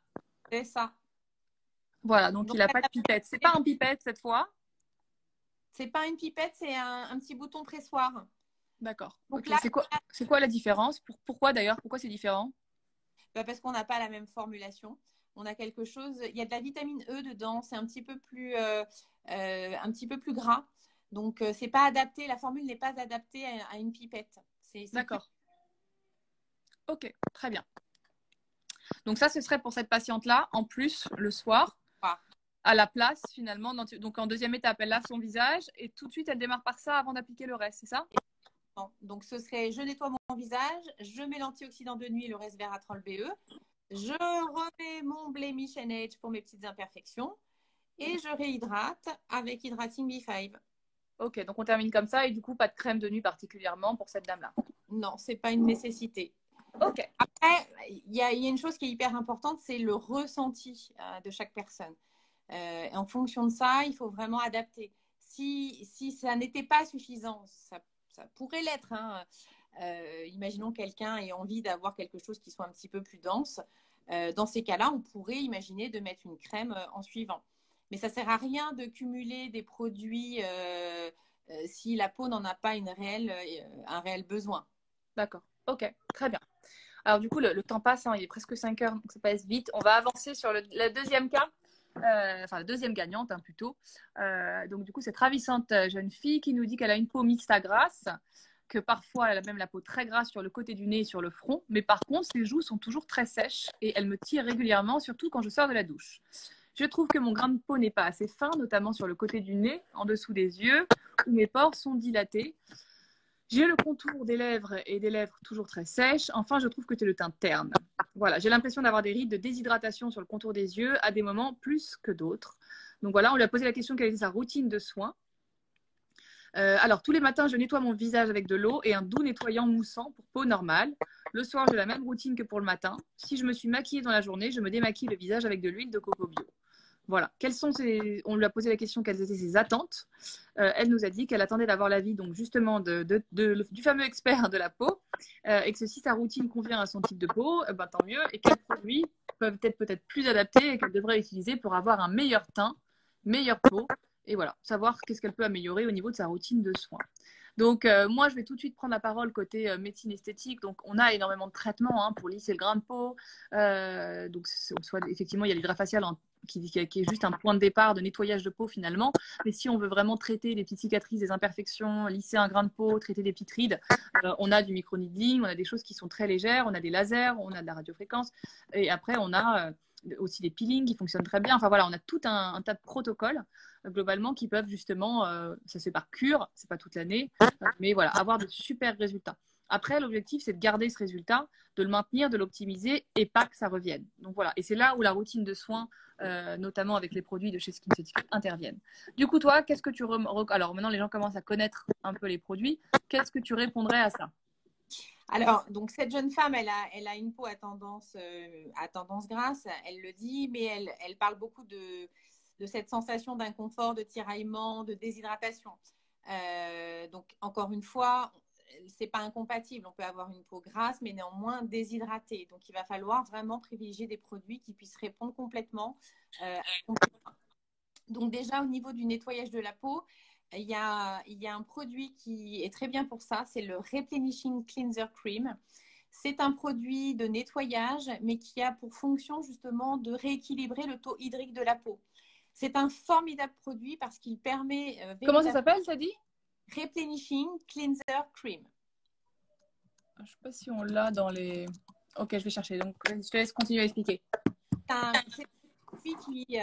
C'est ça. Voilà, donc il n'a pas de pipette. C'est pas un pipette cette fois? C'est pas une pipette, c'est un petit bouton pressoir. D'accord. Okay. C'est quoi la différence? Pourquoi d'ailleurs? Pourquoi c'est différent? Parce qu'on n'a pas la même formulation. On a quelque chose. Il y a de la vitamine E dedans. C'est un petit peu plus gras. Donc c'est pas adapté. La formule n'est pas adaptée à une pipette. D'accord. Ok, très bien. Donc ça, ce serait pour cette patiente-là, en plus, le soir, à la place, finalement. Donc en deuxième étape, elle lave son visage et tout de suite, elle démarre par ça avant d'appliquer le reste, c'est ça? Donc ce serait, je nettoie mon visage, je mets l'antioxydant de nuit, le resveratrol BE, je remets mon Blemish Age pour mes petites imperfections et je réhydrate avec Hydrating B5. Ok, donc on termine comme ça et du coup, pas de crème de nuit particulièrement pour cette dame-là. Non, c'est pas une nécessité. Ok. Après, il y a une chose qui est hyper importante, c'est le ressenti de chaque personne. En fonction de ça, il faut vraiment adapter. Si ça n'était pas suffisant, ça pourrait l'être. Hein. Imaginons quelqu'un ait envie d'avoir quelque chose qui soit un petit peu plus dense. Dans ces cas-là, on pourrait imaginer de mettre une crème en suivant. Mais ça ne sert à rien de cumuler des produits si la peau n'en a pas un réel besoin. D'accord. Ok, très bien. Alors du coup, le temps passe, hein, il est presque 5 heures, donc ça passe vite. On va avancer sur le deuxième cas. Enfin la deuxième gagnante hein, plutôt. Donc du coup, cette ravissante jeune fille qui nous dit qu'elle a une peau mixte à grasse, que parfois elle a même la peau très grasse sur le côté du nez et sur le front, mais par contre ses joues sont toujours très sèches et elle me tire régulièrement, surtout quand je sors de la douche. Je trouve que mon grain de peau n'est pas assez fin, notamment sur le côté du nez, en dessous des yeux, où mes pores sont dilatés. J'ai le contour des lèvres et des lèvres toujours très sèches. Enfin, je trouve que tu es le teint terne. Voilà, j'ai l'impression d'avoir des rides de déshydratation sur le contour des yeux à des moments plus que d'autres. Donc voilà, on lui a posé la question quelle était sa routine de soins. Alors, tous les matins, je nettoie mon visage avec de l'eau et un doux nettoyant moussant pour peau normale. Le soir, j'ai la même routine que pour le matin. Si je me suis maquillée dans la journée, je me démaquille le visage avec de l'huile de coco bio. Voilà. On lui a posé la question quelles étaient ses attentes. Elle nous a dit qu'elle attendait d'avoir l'avis donc justement du fameux expert de la peau et que si sa routine convient à son type de peau, ben, tant mieux. Et quels produits peuvent être peut-être plus adaptés et qu'elle devrait utiliser pour avoir un meilleur teint, meilleure peau. Et voilà, savoir qu'est-ce qu'elle peut améliorer au niveau de sa routine de soins. Donc, moi, je vais tout de suite prendre la parole côté médecine esthétique. Donc, on a énormément de traitements hein, pour lisser le grain de peau. Donc, soit, effectivement, il y a l'hydrafacial qui est juste un point de départ de nettoyage de peau finalement. Mais si on veut vraiment traiter les petites cicatrices, des imperfections, lisser un grain de peau, traiter des petites rides, on a du microneedling, on a des choses qui sont très légères, on a des lasers, on a de la radiofréquence. Et après, on a aussi des peelings qui fonctionnent très bien. Enfin voilà, on a tout un tas de protocoles globalement qui peuvent justement, ça se fait par cure, c'est pas toute l'année, mais voilà, avoir de super résultats. Après, l'objectif, c'est de garder ce résultat, de le maintenir, de l'optimiser et pas que ça revienne. Donc voilà, et c'est là où la routine de soins, notamment avec les produits de chez SkinCeuticals, interviennent. Du coup, toi, qu'est-ce que tu alors maintenant les gens commencent à connaître un peu les produits, qu'est-ce que tu répondrais à ça? Alors, donc cette jeune femme, elle a une peau à tendance grasse, elle le dit, mais elle parle beaucoup de cette sensation d'inconfort, de tiraillement, de déshydratation. Donc, encore une fois, c'est pas incompatible. On peut avoir une peau grasse, mais néanmoins déshydratée. Donc, il va falloir vraiment privilégier des produits qui puissent répondre complètement à son besoin. Donc, déjà, au niveau du nettoyage de la peau, il y a un produit qui est très bien pour ça, c'est le Replenishing Cleanser Cream. C'est un produit de nettoyage, mais qui a pour fonction justement de rééquilibrer le taux hydrique de la peau. C'est un formidable produit parce qu'il permet… Comment ça s'appelle, ça dit? Replenishing Cleanser Cream. Je ne sais pas si on l'a dans les... Ok, je vais chercher. Donc, je te laisse continuer à expliquer. C'est un produit qui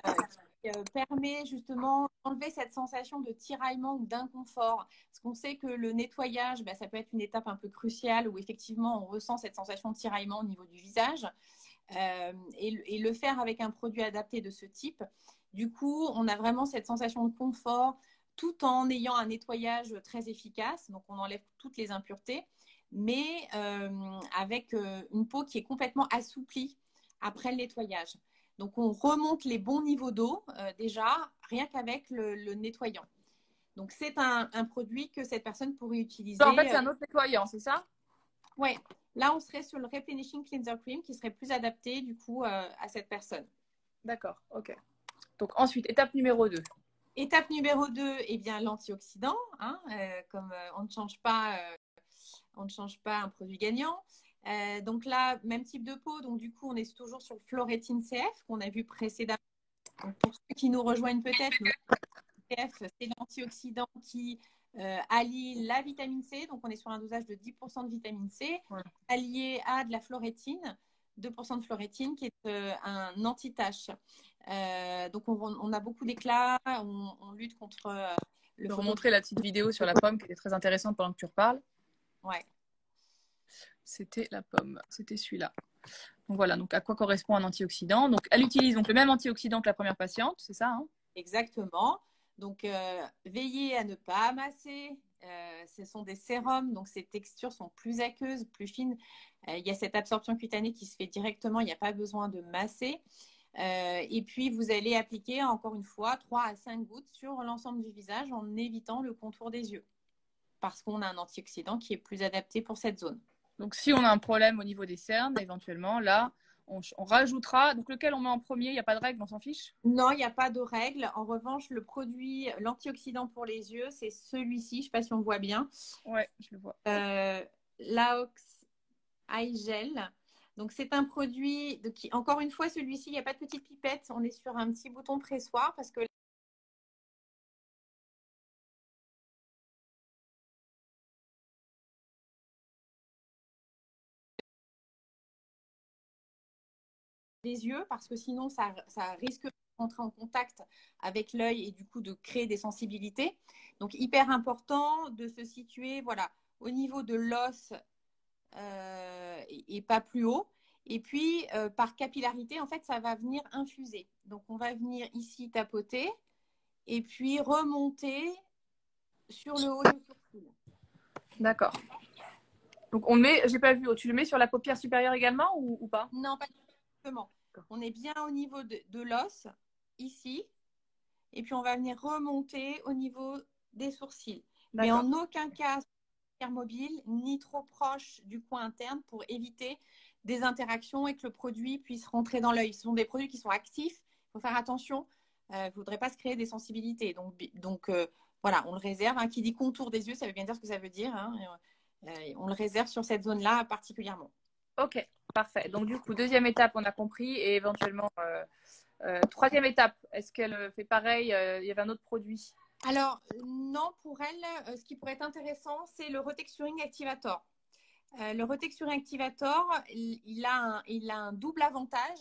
permet justement d'enlever cette sensation de tiraillement ou d'inconfort. Parce qu'on sait que le nettoyage, ça peut être une étape un peu cruciale où effectivement on ressent cette sensation de tiraillement au niveau du visage. Et le faire avec un produit adapté de ce type, du coup, on a vraiment cette sensation de confort tout en ayant un nettoyage très efficace. Donc, on enlève toutes les impuretés, mais avec une peau qui est complètement assouplie après le nettoyage. Donc, on remonte les bons niveaux d'eau déjà, rien qu'avec le nettoyant. Donc, c'est un produit que cette personne pourrait utiliser. En fait, c'est un autre nettoyant, c'est ça? Oui. Là, on serait sur le Replenishing Cleanser Cream qui serait plus adapté du coup à cette personne. D'accord, ok. Donc ensuite, étape numéro 2. Étape numéro 2, eh bien l'antioxydant. Hein, comme on ne change pas un produit gagnant. Donc là, même type de peau. Donc du coup, on est toujours sur le Florétine CF qu'on a vu précédemment. Donc, pour ceux qui nous rejoignent peut-être, le CF, c'est l'antioxydant qui allie la vitamine C. Donc on est sur un dosage de 10% de vitamine C, allié à de la florétine. 2% de florétine qui est un anti-tache. Donc, on a beaucoup d'éclat, on lutte contre le... Je vais remontrer la petite vidéo sur la pomme qui était très intéressante pendant que tu reparles. Ouais. C'était la pomme, c'était celui-là. Donc voilà, donc à quoi correspond un antioxydant? Donc elle utilise donc le même antioxydant que la première patiente, c'est ça hein? Exactement. Donc veillez à ne pas amasser. Ce sont des sérums, donc ces textures sont plus aqueuses, plus fines. Il y a cette absorption cutanée qui se fait directement, il n'y a pas besoin de masser. Et puis vous allez appliquer encore une fois 3 à 5 gouttes sur l'ensemble du visage en évitant le contour des yeux. Parce qu'on a un antioxydant qui est plus adapté pour cette zone. Donc si on a un problème au niveau des cernes, éventuellement, là, on rajoutera. Donc lequel on met en premier? Il n'y a pas de règle, on s'en fiche? Non, il n'y a pas de règle. En revanche, le produit, l'antioxydant pour les yeux, c'est celui-ci. Je ne sais pas si on voit bien. Ouais, je le vois. Laox Eye Gel. Donc c'est un produit qui, encore une fois, celui-ci, il n'y a pas de petite pipette. On est sur un petit bouton pressoir parce que des yeux, parce que sinon ça risque de rentrer en contact avec l'œil et du coup de créer des sensibilités. Donc hyper important de se situer voilà, au niveau de l'os et pas plus haut. Et puis par capillarité, en fait, ça va venir infuser. Donc on va venir ici tapoter et puis remonter sur le haut du sourcil. D'accord. Donc on met, j'ai pas vu, tu le mets sur la paupière supérieure également ou pas? Non, pas exactement. On est bien au niveau de l'os, ici, et puis on va venir remonter au niveau des sourcils. Mais en aucun cas mobile, ni trop proche du coin interne pour éviter des interactions et que le produit puisse rentrer dans l'œil. Ce sont des produits qui sont actifs, il faut faire attention. Il ne faudrait pas se créer des sensibilités. Donc voilà, on le réserve. Hein. Qui dit contour des yeux, ça veut bien dire ce que ça veut dire. Hein. On le réserve sur cette zone-là particulièrement. Ok, parfait. Donc du coup, deuxième étape, on a compris, et éventuellement troisième étape, est-ce qu'elle fait pareil? Il y avait un autre produit? Alors non, pour elle, ce qui pourrait être intéressant, c'est le Retexturing Activator. Le Retexturing Activator, il a un double avantage,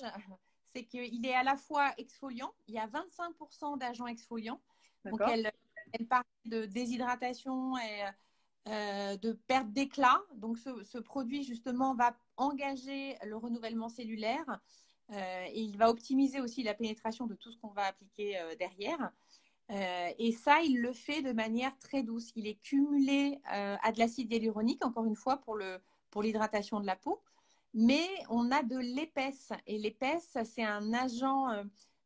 c'est qu'il est à la fois exfoliant, il y a 25% d'agents exfoliants, donc elle parle de déshydratation et de perte d'éclat. Donc ce produit justement va engager le renouvellement cellulaire et il va optimiser aussi la pénétration de tout ce qu'on va appliquer derrière. Et ça, il le fait de manière très douce. Il est cumulé à de l'acide hyaluronique, encore une fois, pour l'hydratation de la peau. Mais on a de l'épaisse. Et l'épaisse, c'est un agent,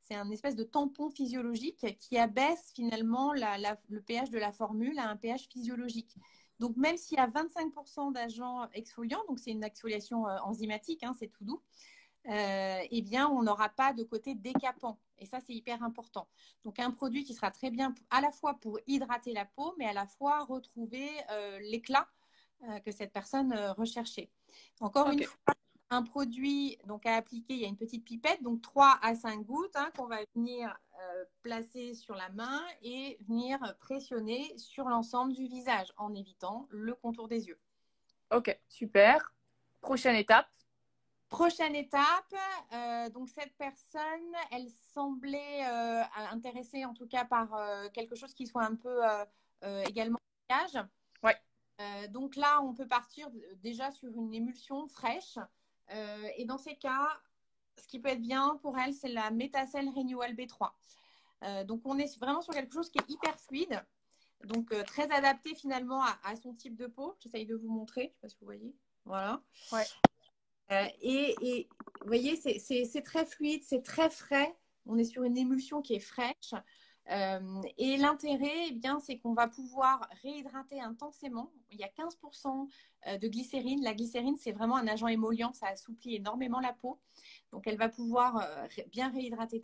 c'est un espèce de tampon physiologique qui abaisse finalement le pH de la formule à un pH physiologique. Donc, même s'il y a 25% d'agents exfoliants, donc c'est une exfoliation enzymatique, hein, c'est tout doux, eh bien, on n'aura pas de côté décapant. Et ça, c'est hyper important. Donc, un produit qui sera très bien à la fois pour hydrater la peau, mais à la fois retrouver l'éclat que cette personne recherchait. Encore une fois, un produit donc, à appliquer, il y a une petite pipette, donc 3 à 5 gouttes qu'on va venir placer sur la main et venir pressionner sur l'ensemble du visage en évitant le contour des yeux. Ok, super. Prochaine étape. Prochaine étape, donc cette personne, elle semblait intéressée en tout cas par quelque chose qui soit un peu également maquillage. Ouais. Donc là, on peut partir déjà sur une émulsion fraîche. Et dans ces cas, ce qui peut être bien pour elle, c'est la Metacell Renewal B3. Donc on est vraiment sur quelque chose qui est hyper fluide, donc très adapté finalement à son type de peau. J'essaye de vous montrer, je ne sais pas si vous voyez. Voilà. Ouais. Et vous voyez, c'est très fluide, c'est très frais. On est sur une émulsion qui est fraîche. Et l'intérêt, eh bien, c'est qu'on va pouvoir réhydrater intensément. Il y a 15% de glycérine. La glycérine, c'est vraiment un agent émollient. Ça assouplit énormément la peau. Donc, elle va pouvoir bien réhydrater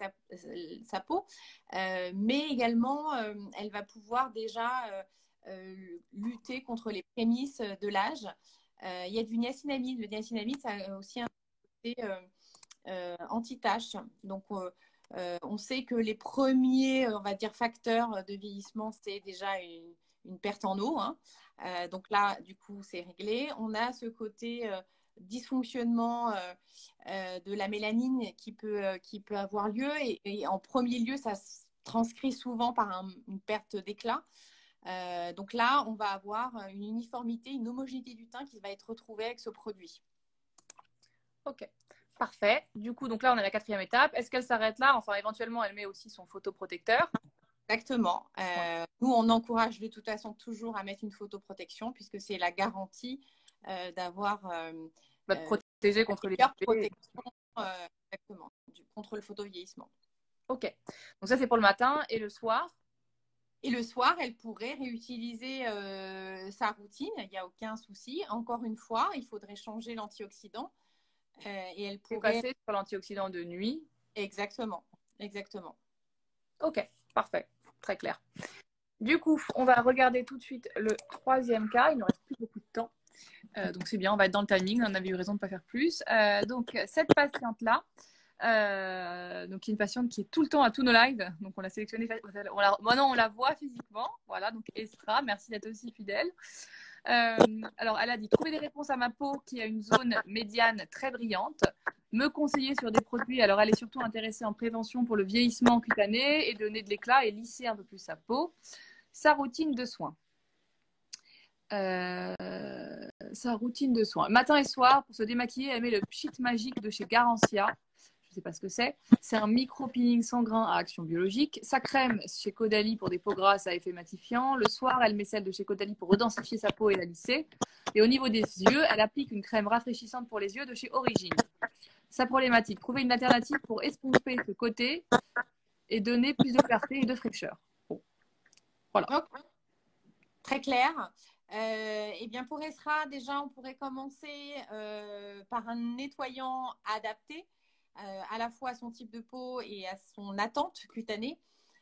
sa peau. Mais également, elle va pouvoir déjà lutter contre les prémices de l'âge. Il y a du niacinamide. Le niacinamide, ça a aussi un côté anti-tache. Donc, on sait que les premiers, on va dire, facteurs de vieillissement, c'est déjà une perte en eau. Hein. Donc là, du coup, c'est réglé. On a ce côté dysfonctionnement de la mélanine qui peut avoir lieu. Et en premier lieu, ça se transcrit souvent par une perte d'éclat. Donc là, on va avoir une uniformité, une homogénéité du teint qui va être retrouvée avec ce produit. Ok, parfait. Du coup, donc là, on est à la 4e étape. Est-ce qu'elle s'arrête là? Enfin, éventuellement, elle met aussi son photoprotecteur. Exactement. Nous, on encourage de toute façon toujours à mettre une photoprotection puisque c'est la garantie d'avoir Va te protéger contre les protection exactement, contre le photovieillissement. Ok, donc ça, c'est pour le matin et le soir. Et le soir, elle pourrait réutiliser sa routine, il n'y a aucun souci. Encore une fois, il faudrait changer l'antioxydant. Et elle pourrait passer sur l'antioxydant de nuit. Exactement, exactement. Ok, parfait, très clair. Du coup, on va regarder tout de suite le 3e cas. Il ne reste plus beaucoup de temps. Donc c'est bien, on va être dans le timing. On avait eu raison de ne pas faire plus. Donc cette patiente-là, donc une patiente qui est tout le temps à tous nos lives. Donc on l'a sélectionnée. Maintenant, on la voit physiquement. Voilà, donc Estra, merci d'être aussi fidèle. Alors, elle a dit trouver des réponses à ma peau qui a une zone médiane très brillante, me conseiller sur des produits. Alors, elle est surtout intéressée en prévention pour le vieillissement cutané et donner de l'éclat et lisser un peu plus sa peau. Sa routine de soins. Sa routine de soins. Matin et soir, pour se démaquiller, elle met le Pchit Magique de chez Garancia. Je ne sais pas ce que c'est. C'est un micro-peeling sans grain à action biologique. Sa crème chez Caudalie pour des peaux grasses à effet matifiant. Le soir, elle met celle de chez Caudalie pour redensifier sa peau et la lisser. Et au niveau des yeux, elle applique une crème rafraîchissante pour les yeux de chez Origine. Sa problématique, trouver une alternative pour estomper ce côté et donner plus de clarté et de fraîcheur. Bon. Voilà. Donc, très clair. Eh bien, pour Esra, déjà, on pourrait commencer par un nettoyant adapté à la fois à son type de peau et à son attente cutanée.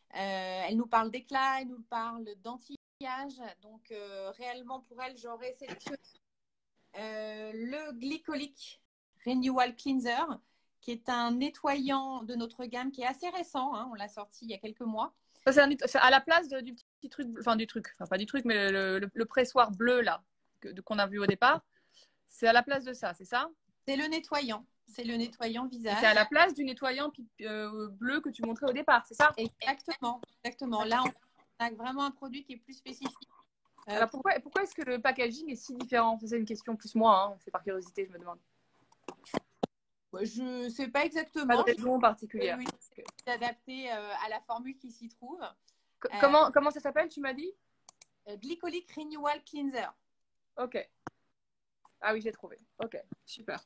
Elle nous parle d'éclat, elle nous parle d'anti-âge. Donc, réellement, pour elle, j'aurais sélectionné le Glycolic Renewal Cleanser, qui est un nettoyant de notre gamme qui est assez récent. Hein, on l'a sorti il y a quelques mois. Ça, c'est à la place du petit truc, enfin pas du truc, mais le pressoir bleu là qu'on a vu au départ. C'est à la place de ça, c'est ça? C'est le nettoyant. C'est le nettoyant visage. C'est à la place du nettoyant bleu que tu montrais au départ, c'est ça? Exactement, exactement. Là, on a vraiment un produit qui est plus spécifique. Alors pourquoi est-ce que le packaging est si différent? C'est une question plus moi, hein. C'est par curiosité, je me demande. Je ne sais pas exactement. Pas de raison particulière. Oui, c'est adapté à la formule qui s'y trouve. Comment ça s'appelle, tu m'as dit? Glycolic Renewal Cleanser. Ok. Ah oui, j'ai trouvé. Ok, super.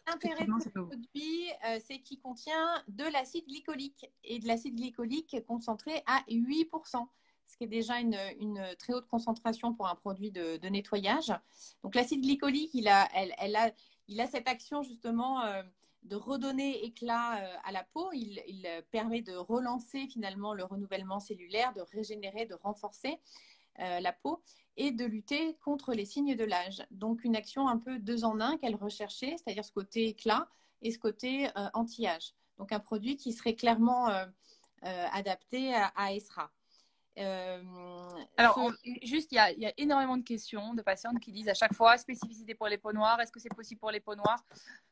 L'intérêt de ce produit, c'est qu'il contient de l'acide glycolique et de l'acide glycolique concentré à 8%, ce qui est déjà une très haute concentration pour un produit de nettoyage. Donc l'acide glycolique, il a cette action justement de redonner éclat à la peau. Il permet de relancer finalement le renouvellement cellulaire, de régénérer, de renforcer la peau et de lutter contre les signes de l'âge. Donc une action un peu 2 en 1 qu'elle recherchait, c'est-à-dire ce côté éclat et ce côté anti-âge. Donc un produit qui serait clairement adapté à Essra. Alors, juste, il y a énormément de questions de patientes qui disent à chaque fois spécificité pour les peaux noires, est-ce que c'est possible pour les peaux noires?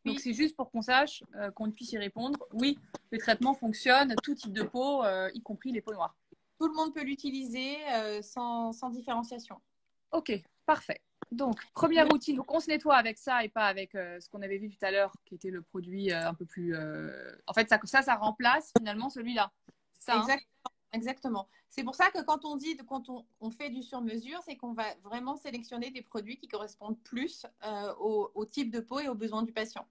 Donc, c'est juste pour qu'on sache, qu'on puisse y répondre. Oui, le traitement fonctionne, tout type de peau, y compris les peaux noires. Tout le monde peut l'utiliser sans différenciation. Ok, parfait. Donc, premier outil, donc on se nettoie avec ça et pas avec ce qu'on avait vu tout à l'heure, qui était le produit un peu plus. En fait, ça remplace finalement celui-là. C'est ça, exactement. Hein, exactement. C'est pour ça que quand on fait du sur-mesure, c'est qu'on va vraiment sélectionner des produits qui correspondent plus au type de peau et aux besoins du patient.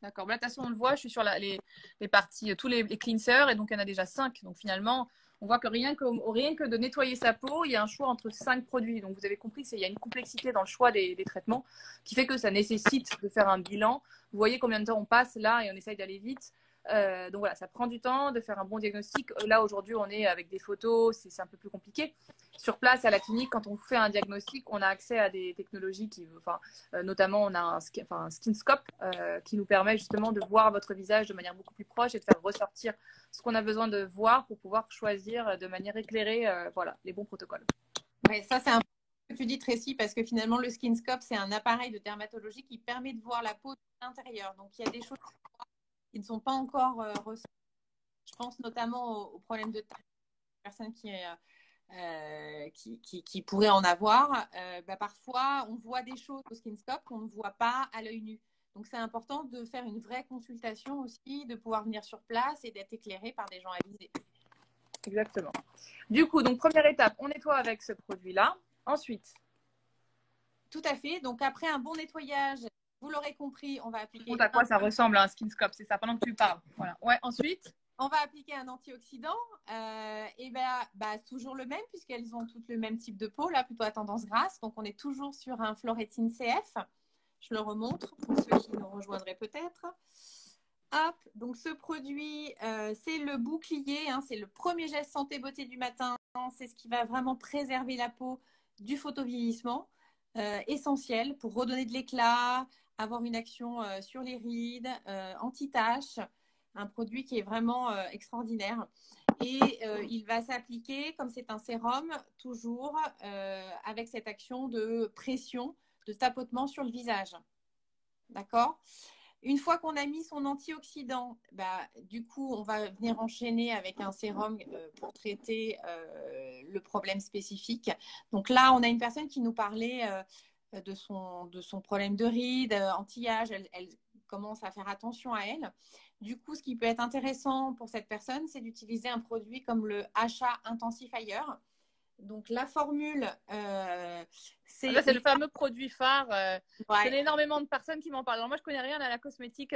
D'accord. Là, de toute façon, on le voit, je suis sur les parties, tous les cleansers, et donc il y en a déjà 5. Donc finalement, on voit que rien que de nettoyer sa peau, il y a un choix entre 5 produits. Donc vous avez compris qu'il y a une complexité dans le choix des traitements qui fait que ça nécessite de faire un bilan. Vous voyez combien de temps on passe là et on essaye d'aller vite. Donc voilà, ça prend du temps de faire un bon diagnostic. Là, aujourd'hui, on est avec des photos, c'est un peu plus compliqué. Sur place, à la clinique, quand on fait un diagnostic, on a accès à des technologies notamment, on a un SkinScope qui nous permet justement de voir votre visage de manière beaucoup plus proche et de faire ressortir ce qu'on a besoin de voir pour pouvoir choisir de manière éclairée les bons protocoles. Oui, ça, c'est un peu que tu dis, Tracy, parce que finalement, le SkinScope, c'est un appareil de dermatologie qui permet de voir la peau de l'intérieur. Donc, il y a des choses qui ne sont pas encore ressorties. Je pense notamment au problème de taille. Personnes qui pourraient en avoir, parfois on voit des choses au SkinScope qu'on ne voit pas à l'œil nu. Donc c'est important de faire une vraie consultation aussi, de pouvoir venir sur place et d'être éclairé par des gens avisés. Exactement. Du coup, donc première étape, on nettoie avec ce produit-là. Ensuite. Tout à fait. Donc après un bon nettoyage, vous l'aurez compris, on va appliquer. À quoi ça ressemble à un SkinScope, c'est ça, pendant que tu parles. Voilà. Ouais, ensuite. On va appliquer un antioxydant, toujours le même, puisqu'elles ont toutes le même type de peau, là, plutôt à tendance grasse. Donc, on est toujours sur un Florétine CF. Je le remontre pour ceux qui nous rejoindraient peut-être. Hop, donc ce produit, c'est le bouclier, hein, c'est le premier geste santé beauté du matin. C'est ce qui va vraiment préserver la peau du photovieillissement, essentiel pour redonner de l'éclat, avoir une action sur les rides, anti-taches. Un produit qui est vraiment extraordinaire. Et il va s'appliquer, comme c'est un sérum, toujours avec cette action de pression, de tapotement sur le visage. D'accord ? Une fois qu'on a mis son antioxydant, du coup, on va venir enchaîner avec un sérum pour traiter le problème spécifique. Donc là, on a une personne qui nous parlait de son problème de rides, anti-âge. Elle commence à faire attention à elle. Du coup, ce qui peut être intéressant pour cette personne, c'est d'utiliser un produit comme le HA Intensifier. Donc, la formule, c'est le fameux produit phare. Je connais énormément de personnes qui m'en parlent. Alors, moi, je connais rien à la cosmétique.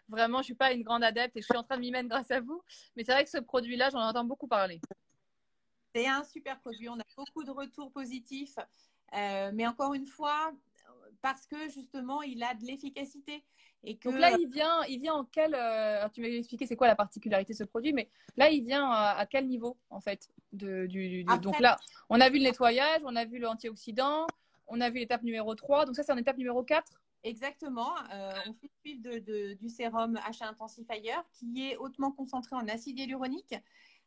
Vraiment, je ne suis pas une grande adepte et je suis en train de m'y mettre grâce à vous. Mais c'est vrai que ce produit-là, j'en entends beaucoup parler. C'est un super produit. On a beaucoup de retours positifs. Mais encore une fois, parce que justement, il a de l'efficacité. Et que... Donc là, il vient en quel. Tu m'as expliqué c'est quoi la particularité de ce produit, mais là, il vient à quel niveau, en fait Donc là, on a vu le nettoyage, on a vu l'antioxydant, on a vu l'étape numéro 3. Donc ça, c'est en étape numéro 4. Exactement. On fait suivre du sérum HA Intensifier qui est hautement concentré en acide hyaluronique.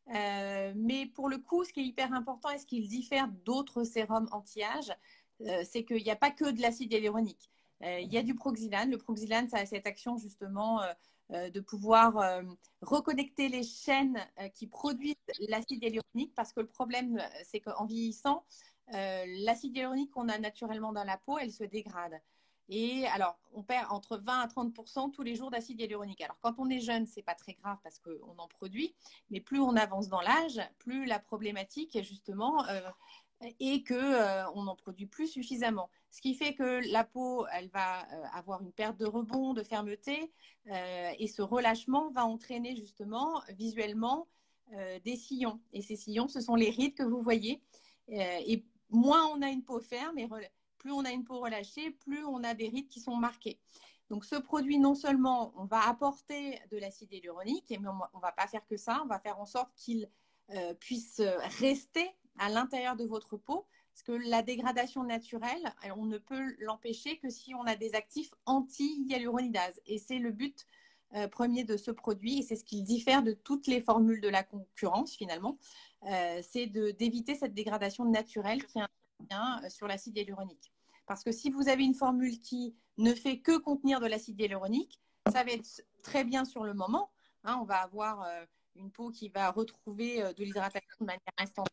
Mais pour le coup, ce qui est hyper important et ce qui diffère d'autres sérums anti-âge, c'est qu'il n'y a pas que de l'acide hyaluronique. Il y a du proxylane. Le proxylane, ça a cette action justement de pouvoir reconnecter les chaînes qui produisent l'acide hyaluronique parce que le problème, c'est qu'en vieillissant, l'acide hyaluronique qu'on a naturellement dans la peau, elle se dégrade. Et alors, on perd entre 20 à 30% tous les jours d'acide hyaluronique. Alors, quand on est jeune, ce n'est pas très grave parce qu'on en produit, mais plus on avance dans l'âge, plus la problématique, justement, et qu'on n'en produit plus suffisamment. Ce qui fait que la peau, elle va avoir une perte de rebond, de fermeté, et ce relâchement va entraîner justement visuellement des sillons. Et ces sillons, ce sont les rides que vous voyez. Et moins on a une peau ferme, et plus on a une peau relâchée, plus on a des rides qui sont marquées. Donc ce produit, non seulement on va apporter de l'acide hyaluronique, mais on ne va pas faire que ça, on va faire en sorte qu'il puisse rester à l'intérieur de votre peau, parce que la dégradation naturelle, on ne peut l'empêcher que si on a des actifs anti-hyaluronidase. Et c'est le but premier de ce produit, et c'est ce qui le diffère de toutes les formules de la concurrence finalement, c'est d'éviter cette dégradation naturelle qui intervient sur l'acide hyaluronique. Parce que si vous avez une formule qui ne fait que contenir de l'acide hyaluronique, ça va être très bien sur le moment. Hein, on va avoir une peau qui va retrouver de l'hydratation de manière instantanée,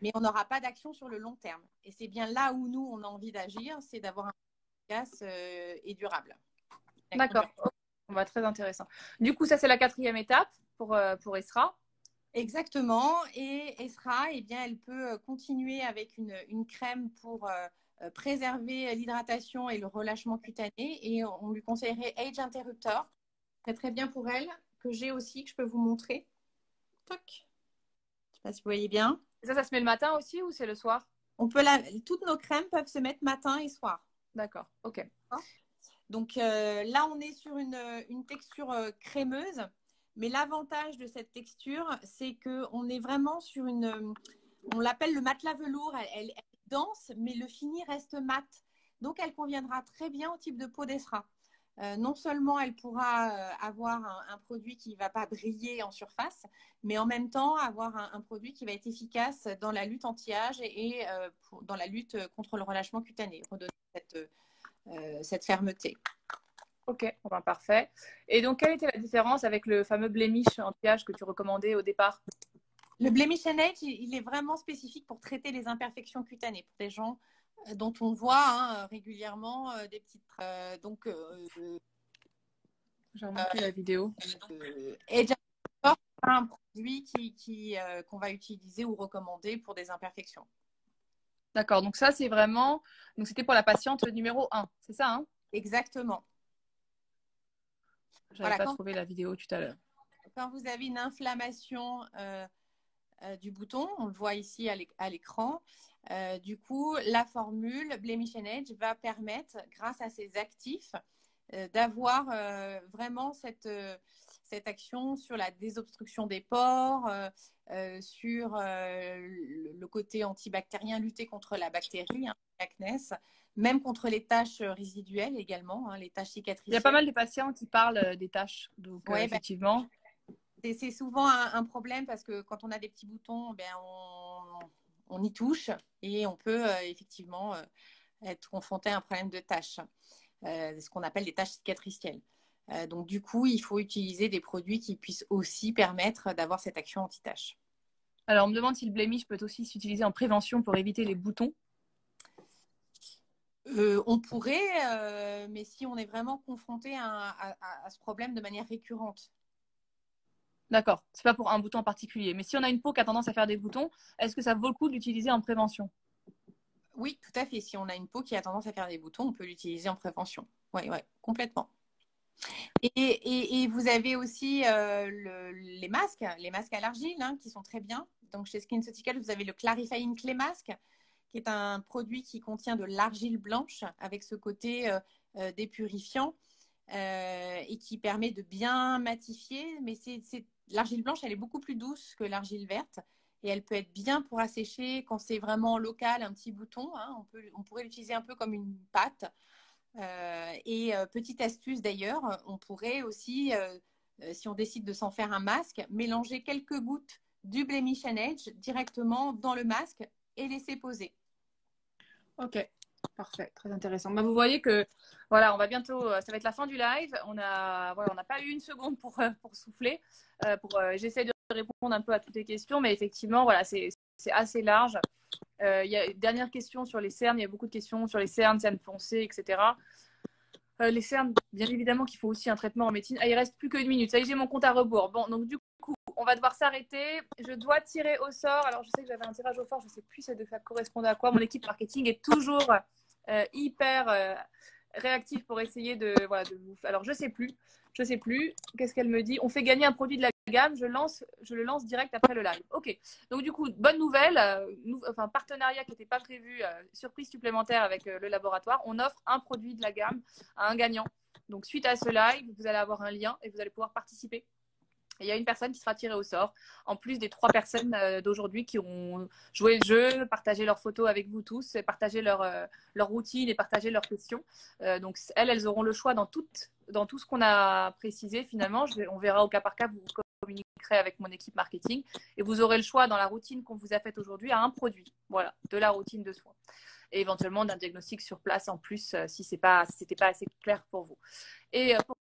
mais on n'aura pas d'action sur le long terme. Et c'est bien là où nous, on a envie d'agir, c'est d'avoir un efficace et durable. D'accord. On va très intéressant. Du coup, ça, c'est la 4e étape pour Essra. Exactement. Et Essra, eh bien, elle peut continuer avec une crème pour préserver l'hydratation et le relâchement cutané. Et on lui conseillerait Age Interruptor. C'est très bien pour elle, que j'ai aussi, que je peux vous montrer. Toc. Je ne sais pas si vous voyez bien. Ça se met le matin aussi ou c'est le soir? Toutes nos crèmes peuvent se mettre matin et soir. D'accord, ok. Donc là, on est sur une texture crémeuse. Mais l'avantage de cette texture, c'est qu'on est vraiment sur on l'appelle le matelas velours. Elle est dense, mais le fini reste mat. Donc, elle conviendra très bien au type de peau d'Essra. Non seulement elle pourra avoir un produit qui ne va pas briller en surface, mais en même temps avoir un produit qui va être efficace dans la lutte anti-âge et dans la lutte contre le relâchement cutané, redonner cette fermeté. Ok, bon, parfait. Et donc, quelle était la différence avec le fameux blemish anti-âge que tu recommandais au départ? Le Blemish Age, il est vraiment spécifique pour traiter les imperfections cutanées, pour des gens dont on voit régulièrement des petites. J'ai remarqué la vidéo. Age c'est un produit qu'on va utiliser ou recommander pour des imperfections. D'accord, donc ça, c'est vraiment. Donc, c'était pour la patiente numéro 1, c'est ça, hein? Exactement. Je n'avais pas trouvé la vidéo tout à l'heure. Quand vous avez une inflammation du bouton, on le voit ici à l'écran, du coup, la formule Blemish Age va permettre, grâce à ces actifs, d'avoir vraiment cette action sur la désobstruction des pores, sur le côté antibactérien, lutter contre la bactérie, l'acné, même contre les taches résiduelles également, les taches cicatricielles. Il y a pas mal de patients qui parlent des taches, donc ouais, effectivement. C'est souvent un problème parce que quand on a des petits boutons, ben on y touche et on peut effectivement être confronté à un problème de taches, ce qu'on appelle des taches cicatricielles. Donc du coup, il faut utiliser des produits qui puissent aussi permettre d'avoir cette action anti-tache. Alors, on me demande si le blemish peut aussi s'utiliser en prévention pour éviter les boutons. On pourrait, mais si on est vraiment confronté à ce problème de manière récurrente. D'accord, c'est pas pour un bouton en particulier. Mais si on a une peau qui a tendance à faire des boutons, est-ce que ça vaut le coup d'utiliser en prévention? Oui, tout à fait. Si on a une peau qui a tendance à faire des boutons, on peut l'utiliser en prévention. Oui, complètement. Et vous avez aussi les masques à l'argile qui sont très bien. Donc chez SkinCeutical, vous avez le Clarifying Clay Mask, qui est un produit qui contient de l'argile blanche avec ce côté dépurifiant et qui permet de bien matifier. Mais l'argile blanche, elle est beaucoup plus douce que l'argile verte et elle peut être bien pour assécher quand c'est vraiment local, un petit bouton. On pourrait l'utiliser un peu comme une pâte. Petite astuce d'ailleurs, on pourrait aussi, si on décide de s'en faire un masque, mélanger quelques gouttes du Blemish Age directement dans le masque et laisser poser. Ok, parfait, très intéressant. Bah, vous voyez que voilà, on va bientôt, ça va être la fin du live. On n'a pas eu une seconde pour souffler. J'essaie de répondre un peu à toutes les questions, mais effectivement, voilà, c'est assez large. Il y a une dernière question sur les cernes. Il y a beaucoup de questions sur les cernes foncées, etc. Les cernes, bien évidemment qu'il faut aussi un traitement en médecine. Il reste plus qu'une minute. Ça y est, j'ai mon compte à rebours. Bon, donc du coup, on va devoir s'arrêter. Je dois tirer au sort. Alors, je sais que j'avais un tirage au sort. Je ne sais plus ça correspondait à quoi. Mon équipe marketing est toujours hyper réactive pour essayer de vous. Alors, je sais plus. Qu'est-ce qu'elle me dit? On fait gagner un produit de la gamme. Je le lance direct après le live. Ok. Donc, du coup, bonne nouvelle. Partenariat qui n'était pas prévu. Surprise supplémentaire avec le laboratoire. On offre un produit de la gamme à un gagnant. Donc, suite à ce live, vous allez avoir un lien et vous allez pouvoir participer Et il y a une personne qui sera tirée au sort, en plus des 3 personnes d'aujourd'hui qui ont joué le jeu, partagé leurs photos avec vous tous, partagé leur routine et partagé leurs questions. Donc, elles auront le choix dans tout ce qu'on a précisé finalement. On verra au cas par cas, vous communiquerez avec mon équipe marketing et vous aurez le choix dans la routine qu'on vous a faite aujourd'hui à un produit, voilà, de la routine de soins. Et éventuellement d'un diagnostic sur place en plus si c'était pas assez clair pour vous. Et pour